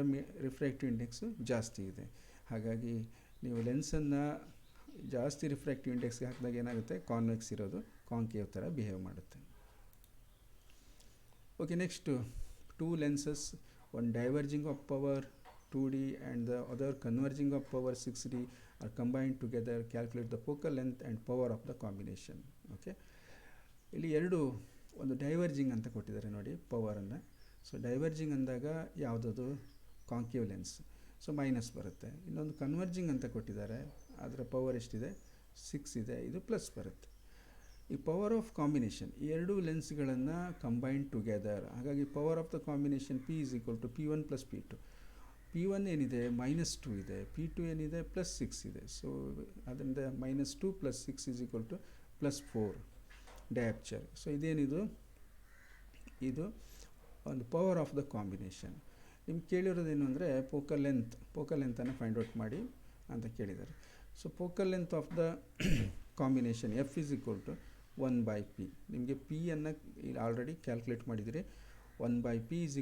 refractive index ಜಾಸ್ತಿ ಇದೆ. ಹಾಗಾಗಿ ನೀವು ಲೆನ್ಸನ್ನು ಜಾಸ್ತಿ ರಿಫ್ರಾಕ್ಟಿವ್ ಇಂಡೆಕ್ಸ್ಗೆ ಹಾಕಿದಾಗ ಏನಾಗುತ್ತೆ, ಕಾನ್ವೆಕ್ಸ್ ಇರೋದು ಕಾಂಕೇವ್ ಥರ ಬಿಹೇವ್ ಮಾಡುತ್ತೆ. Okay, next 2 lenses, one diverging of power 2D and the other converging of power 6D are combined together. Calculate the focal length and power of the combination. Okay, ಇಲ್ಲಿ ಒಂದು diverging ಅಂತ ಕೊಟ್ಟಿದ್ದಾರೆ ನೋಡಿ ಪವರನ್ನು. So diverging ಅಂದಾಗ ಯಾವುದದು, concave lens, so minus ಬರುತ್ತೆ. ಇನ್ನೊಂದು converging ಅಂತ ಕೊಟ್ಟಿದ್ದಾರೆ, ಅದರ ಪವರ್ ಎಷ್ಟಿದೆ 6 ಇದೆ, ಇದು ಪ್ಲಸ್ ಬರುತ್ತೆ. ಈ ಪವರ್ ಆಫ್ ಕಾಂಬಿನೇಷನ್, ಈ ಎರಡೂ ಲೆನ್ಸ್ಗಳನ್ನು ಕಂಬೈನ್ ಟುಗೆದರ್, ಹಾಗಾಗಿ power of the combination P = P1 + P2. P1 ಏನಿದೆ -2 ಇದೆ, P2 ಏನಿದೆ +6 ಇದೆ. ಸೊ ಅದರಿಂದ -2 + 6 = +4 ಡಯಾಪ್ಚರ್. ಸೊ ಇದೇನಿದು, ಇದು ಒಂದು ಪವರ್ ಆಫ್ ದ ಕಾಂಬಿನೇಷನ್. ನಿಮ್ಗೆ ಕೇಳಿರೋದೇನು ಅಂದರೆ ಫೋಕಲ್ ಲೆಂತನ್ನು ಫೈಂಡ್ ಔಟ್ ಮಾಡಿ ಅಂತ ಕೇಳಿದ್ದಾರೆ. So focal length of the combination F = 1/p. ನಿಮಗೆ P ಅನ್ನು ಆಲ್ರೆಡಿ ಕ್ಯಾಲ್ಕುಲೇಟ್ ಮಾಡಿದರೆ 1/p =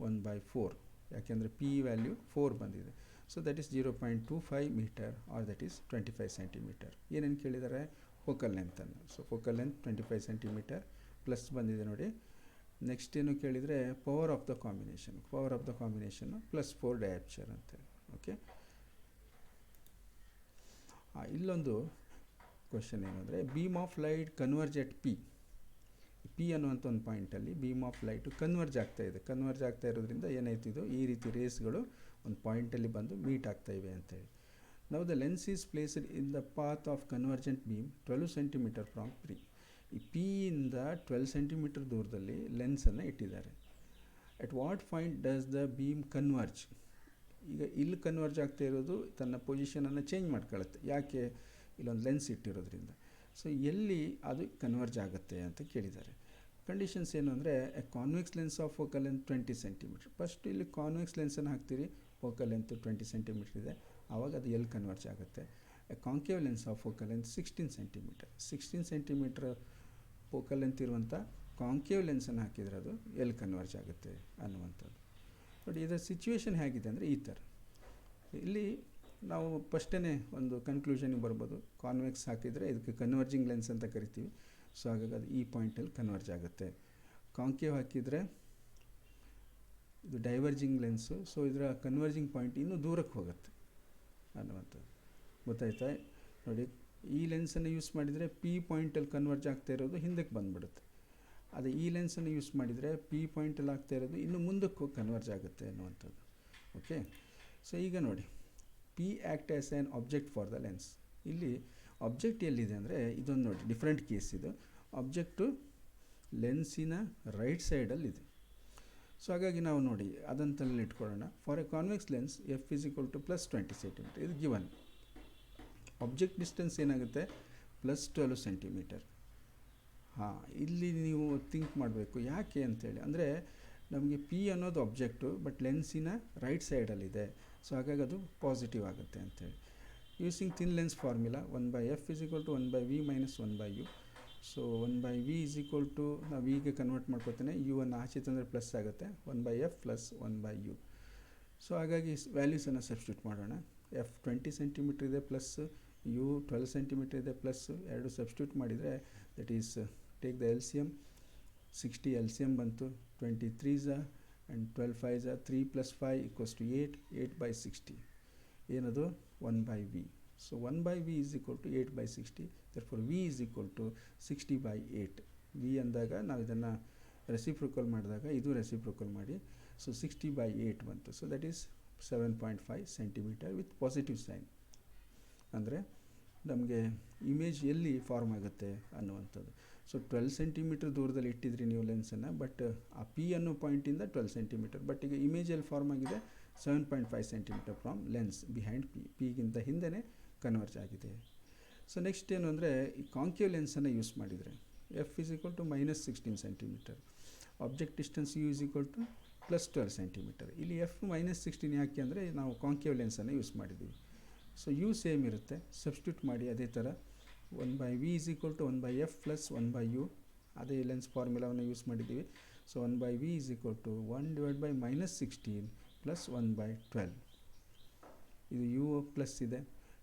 1/4, ಯಾಕೆಂದರೆ P ವ್ಯಾಲ್ಯೂ 4 ಬಂದಿದೆ. So that is 0.25 metre or that is 25 centimetre. ಏನೇನು ಕೇಳಿದ್ದಾರೆ, ಫೋಕಲ್ ಲೆಂತನ್ನು. So focal length 25 centimetre plus ಬಂದಿದೆ ನೋಡಿ. ನೆಕ್ಸ್ಟ್ ಏನು ಕೇಳಿದರೆ power of the combination +4 dioptre ಅಂತೇಳಿ. ಓಕೆ, ಇಲ್ಲೊಂದು ಕ್ವಶನ್ ಏನು ಅಂದರೆ beam of light converge at P ಅನ್ನುವಂಥ ಒಂದು ಪಾಯಿಂಟಲ್ಲಿ ಬೀಮ್ ಆಫ್ ಲೈಟು ಕನ್ವರ್ಜ್ ಆಗ್ತಾ ಇರೋದ್ರಿಂದ ಏನಾಯ್ತು, ಇದು ಈ ರೀತಿ ರೇಸ್ಗಳು ಒಂದು ಪಾಯಿಂಟಲ್ಲಿ ಬಂದು ಮೀಟ್ ಆಗ್ತಾಯಿವೆ ಅಂತೇಳಿ. ನಾವು the lens is placed in the path of convergent beam 12 centimetre from P. ಈ P-ಇಂದ 12 ಸೆಂಟಿಮೀಟರ್ ದೂರದಲ್ಲಿ ಲೆನ್ಸನ್ನು ಇಟ್ಟಿದ್ದಾರೆ. At what point does the beam converge? ಈಗ ಇಲ್ಲಿ ಕನ್ವರ್ಜ್ ಆಗ್ತಾ ಇರೋದು ತನ್ನ ಪೊಸಿಷನನ್ನು ಚೇಂಜ್ ಮಾಡ್ಕೊಳ್ಳುತ್ತೆ. ಯಾಕೆ? ಇಲ್ಲೊಂದು ಲೆನ್ಸ್ ಇಟ್ಟಿರೋದ್ರಿಂದ. ಸೊ ಎಲ್ಲಿ ಅದು ಕನ್ವರ್ಜ್ ಆಗುತ್ತೆ ಅಂತ ಕೇಳಿದ್ದಾರೆ. ಕಂಡೀಷನ್ಸ್ ಏನು ಅಂದರೆ A convex lens of focal length 20 centimetre. First ಇಲ್ಲಿ ಕಾನ್ವೆಕ್ಸ್ ಲೆನ್ಸನ್ನು ಹಾಕ್ತೀರಿ, ಫೋಕಲ್ ಲೆಂತ್ 20 ಸೆಂಟಿಮೀಟರ್ ಇದೆ, ಆವಾಗ ಅದು ಎಲ್ಲಿ ಕನ್ವರ್ಜ್ ಆಗುತ್ತೆ. A concave lens of focal length 16 centimetre. 16 centimetre focal length ಇರುವಂಥ ಕಾಂಕೇವ್ ಲೆನ್ಸನ್ನು ಹಾಕಿದರೆ ಅದು ಎಲ್ಲಿ ಕನ್ವರ್ಜ್ ಆಗುತ್ತೆ ಅನ್ನುವಂಥದ್ದು. ಬಟ್ ಇದರ ಸಿಚುವೇಶನ್ ಹೇಗಿದೆ ಅಂದರೆ ಈ ಥರ. ಇಲ್ಲಿ ನಾವು ಫಸ್ಟೇ ಒಂದು ಕನ್ಕ್ಲೂಷನ್ಗೆ ಬರ್ಬೋದು. ಕಾನ್ವೆಕ್ಸ್ ಹಾಕಿದರೆ ಇದಕ್ಕೆ ಕನ್ವರ್ಜಿಂಗ್ ಲೆನ್ಸ್ ಅಂತ ಕರಿತೀವಿ. ಸೊ ಹಾಗಾಗಿ ಅದು ಈ ಪಾಯಿಂಟಲ್ಲಿ ಕನ್ವರ್ಜ್ ಆಗುತ್ತೆ. ಕಾಂಕೇವ್ ಹಾಕಿದರೆ ಇದು ಡೈವರ್ಜಿಂಗ್ ಲೆನ್ಸು. ಸೊ ಇದರ ಕನ್ವರ್ಜಿಂಗ್ ಪಾಯಿಂಟ್ ಇನ್ನೂ ದೂರಕ್ಕೆ ಹೋಗುತ್ತೆ ಅನ್ನುವಂಥದ್ದು. ಗೊತ್ತಾಯ್ತಾ? ನೋಡಿ, ಈ ಲೆನ್ಸನ್ನು ಯೂಸ್ ಮಾಡಿದರೆ P ಪಾಯಿಂಟಲ್ಲಿ ಕನ್ವರ್ಜ್ ಆಗ್ತಾ ಇರೋದು ಹಿಂದಕ್ಕೆ ಬಂದುಬಿಡುತ್ತೆ. ಅದೇ ಈ ಲೆನ್ಸನ್ನು ಯೂಸ್ ಮಾಡಿದರೆ P ಪಾಯಿಂಟಲ್ಲಿ ಆಗ್ತಾ ಇರೋದು ಇನ್ನು ಮುಂದಕ್ಕೆ ಹೋಗಿ ಕನ್ವರ್ಜ್ ಆಗುತ್ತೆ ಅನ್ನುವಂಥದ್ದು. ಓಕೆ, ಸೊ ಈಗ ನೋಡಿ, P act as an object for the lens. ಇಲ್ಲಿ ಆಬ್ಜೆಕ್ಟ್ ಎಲ್ಲಿದೆ ಅಂದರೆ ಇದೊಂದು ನೋಡಿ, ಡಿಫ್ರೆಂಟ್ ಕೇಸ್ ಇದು. ಆಬ್ಜೆಕ್ಟು ಲೆನ್ಸಿನ ರೈಟ್ ಸೈಡಲ್ಲಿದೆ. ಸೊ ಹಾಗಾಗಿ ನಾವು ನೋಡಿ ಅದನ್ನು ತಲೆಯಲ್ಲಿ ಇಟ್ಕೊಳ್ಳೋಣ. For a convex lens F = +20 centimetre, ಇದು ಗಿವನ್. ಆಬ್ಜೆಕ್ಟ್ ಡಿಸ್ಟೆನ್ಸ್ ಏನಾಗುತ್ತೆ, +12 ಸೆಂಟಿಮೀಟರ್. ಇಲ್ಲಿ ನೀವು ಥಿಂಕ್ ಮಾಡಬೇಕು ಯಾಕೆ ಅಂತೇಳಿ. ಅಂದರೆ ನಮಗೆ P ಅನ್ನೋದು ಆಬ್ಜೆಕ್ಟು, ಬಟ್ ಲೆನ್ಸಿನ ರೈಟ್ ಸೈಡಲ್ಲಿದೆ. ಸೊ ಹಾಗಾಗಿ ಅದು ಪಾಸಿಟಿವ್ ಆಗುತ್ತೆ ಅಂತೇಳಿ. Using thin lens formula 1/f = 1/v - 1/u. So 1/v = ನಾವು ವಿಗೆ ಕನ್ವರ್ಟ್ ಮಾಡ್ಕೊತೇನೆ, ಯು ಅನ್ನು ಆಚೆ ತಂದರೆ ಪ್ಲಸ್ ಆಗುತ್ತೆ, 1/f + 1/u. ಸೊ ಹಾಗಾಗಿ ವ್ಯಾಲ್ಯೂಸನ್ನು ಸಬ್ಸ್ಟಿಟ್ಯೂಟ್ ಮಾಡೋಣ. F 20 ಸೆಂಟಿಮೀಟರ್ ಇದೆ ಪ್ಲಸ್, ಯು 12 ಸೆಂಟಿಮೀಟರ್ ಇದೆ ಪ್ಲಸ್, ಎರಡು ಸಬ್ಸ್ಟಿಟ್ಯೂಟ್ ಮಾಡಿದರೆ that is take the LCM. 60 LCM ಬಂತು, 23s ಆ್ಯಂಡ್ 12 5s 3 + 5 = 8, 8/60 ಏನದು 1/v. So 1/v = 8/60. therefore v = 60/8. v ಅಂದಾಗ ನಾವು ಇದನ್ನು ರೆಸಿಪ್ರೋಕಲ್ ಮಾಡಿದಾಗ ಇದು ರೆಸಿಪ್ರೋಕಲ್ ಮಾಡಿ, ಸೊ 60/8 ಬಂತು. So that is 7.5 centimetre with positive sign. ಅಂದರೆ ನಮಗೆ ಇಮೇಜ್ ಎಲ್ಲಿ ಫಾರ್ಮ್ ಆಗುತ್ತೆ ಅನ್ನುವಂಥದ್ದು. ಸೊ 12 ಸೆಂಟಿಮೀಟರ್ ದೂರದಲ್ಲಿ ಇಟ್ಟಿದ್ರಿ ನೀವು ಲೆನ್ಸನ್ನು, ಬಟ್ ಆ P ಅನ್ನೋ ಪಾಯಿಂಟಿಂದ 12 ಸೆಂಟಿಮೀಟರ್, ಬಟ್ ಈಗ ಇಮೇಜಲ್ಲಿ ಫಾರ್ಮ್ ಆಗಿದೆ 7.5 ಸೆಂಟಿಮೀಟರ್ ಫ್ರಾಮ್ ಲೆನ್ಸ್ ಬಿಹೈಂಡ್ Pಗಿಂತ ಹಿಂದೆಯೇ ಕನ್ವರ್ಜ್ ಆಗಿದೆ. ಸೊ ನೆಕ್ಸ್ಟ್ ಏನು ಅಂದರೆ ಈ ಕಾಂಕೇವ್ ಲೆನ್ಸನ್ನು ಯೂಸ್ ಮಾಡಿದರೆ F = -16 centimetre. Object distance U = +12 centimetre. ಇಲ್ಲಿ F -16 ಯಾಕೆ ಅಂದರೆ ನಾವು ಕಾಂಕೇವ್ ಲೆನ್ಸನ್ನು ಯೂಸ್ ಮಾಡಿದ್ದೀವಿ. ಸೊ U ಸೇಮ್ ಇರುತ್ತೆ, ಸಬ್ಸ್ಟಿಟ್ಯೂಟ್ ಮಾಡಿ ಅದೇ ಥರ 1/v = 1/f + 1/u. ಅದೇ ಲೆನ್ಸ್ ಫಾರ್ಮುಲಾವನ್ನು ಯೂಸ್ ಮಾಡಿದ್ದೀವಿ. So 1/v = 1 / -16 + 1/12. ಇದು u ಪ್ಲಸ್ ಇದೆ,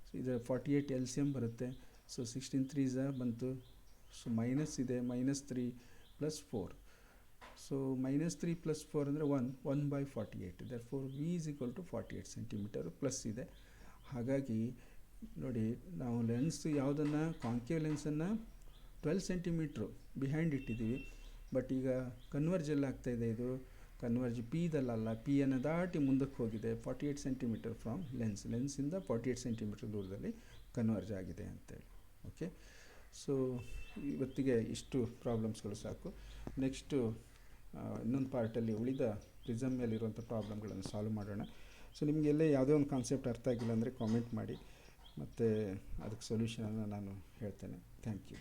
ಸೊ ಇದು 48 LCM ಬರುತ್ತೆ. ಸೊ 16 3s ಬಂತು, ಸೊ ಮೈನಸ್ ಇದೆ, -3 + 4. ಸೊ -3 + 4 ಅಂದರೆ 1/48. therefore v = 48 ಸೆಂಟಿಮೀಟರ್ ಪ್ಲಸ್ ಇದೆ. ಹಾಗಾಗಿ ನೋಡಿ, ನಾವು ಲೆನ್ಸ್ ಯಾವುದನ್ನು ಕಾಂಕೇವ್ ಲೆನ್ಸನ್ನು 12 ಸೆಂಟಿಮೀಟ್ರು ಬಿಹೈಂಡ್ ಇಟ್ಟಿದ್ದೀವಿ, ಬಟ್ ಈಗ ಕನ್ವರ್ಜ್ ಎಲ್ಲ ಆಗ್ತಾಯಿದೆ. ಇದು ಕನ್ವರ್ಜ್ Pದಲ್ಲ, P ಅನ್ನು ದಾಟಿ ಮುಂದಕ್ಕೆ ಹೋಗಿದೆ 48 ಸೆಂಟಿಮೀಟರ್ ಫ್ರಾಮ್ ಲೆನ್ಸಿಂದ 48 ಸೆಂಟಿಮೀಟರ್ ದೂರದಲ್ಲಿ ಕನ್ವರ್ಜ್ ಆಗಿದೆ ಅಂತೇಳಿ. ಓಕೆ, ಸೊ ಇವತ್ತಿಗೆ ಇಷ್ಟು ಪ್ರಾಬ್ಲಮ್ಸ್ಗಳು ಸಾಕು. ನೆಕ್ಸ್ಟು ಇನ್ನೊಂದು ಪಾರ್ಟಲ್ಲಿ ಉಳಿದ ಪ್ರಿಸಮ್ ಮೇಲಿರುವಂಥ ಪ್ರಾಬ್ಲಮ್ಗಳನ್ನು ಸಾಲ್ವ್ ಮಾಡೋಣ. ಸೊ ನಿಮಗೆಲ್ಲೇ ಯಾವುದೇ ಒಂದು ಕಾನ್ಸೆಪ್ಟ್ ಅರ್ಥ ಆಗಿಲ್ಲ ಅಂದರೆ ಕಾಮೆಂಟ್ ಮಾಡಿ, ಮತ್ತು ಅದಕ್ಕೆ ಸೊಲ್ಯೂಷನನ್ನು ನಾನು ಹೇಳ್ತೇನೆ. Thank you.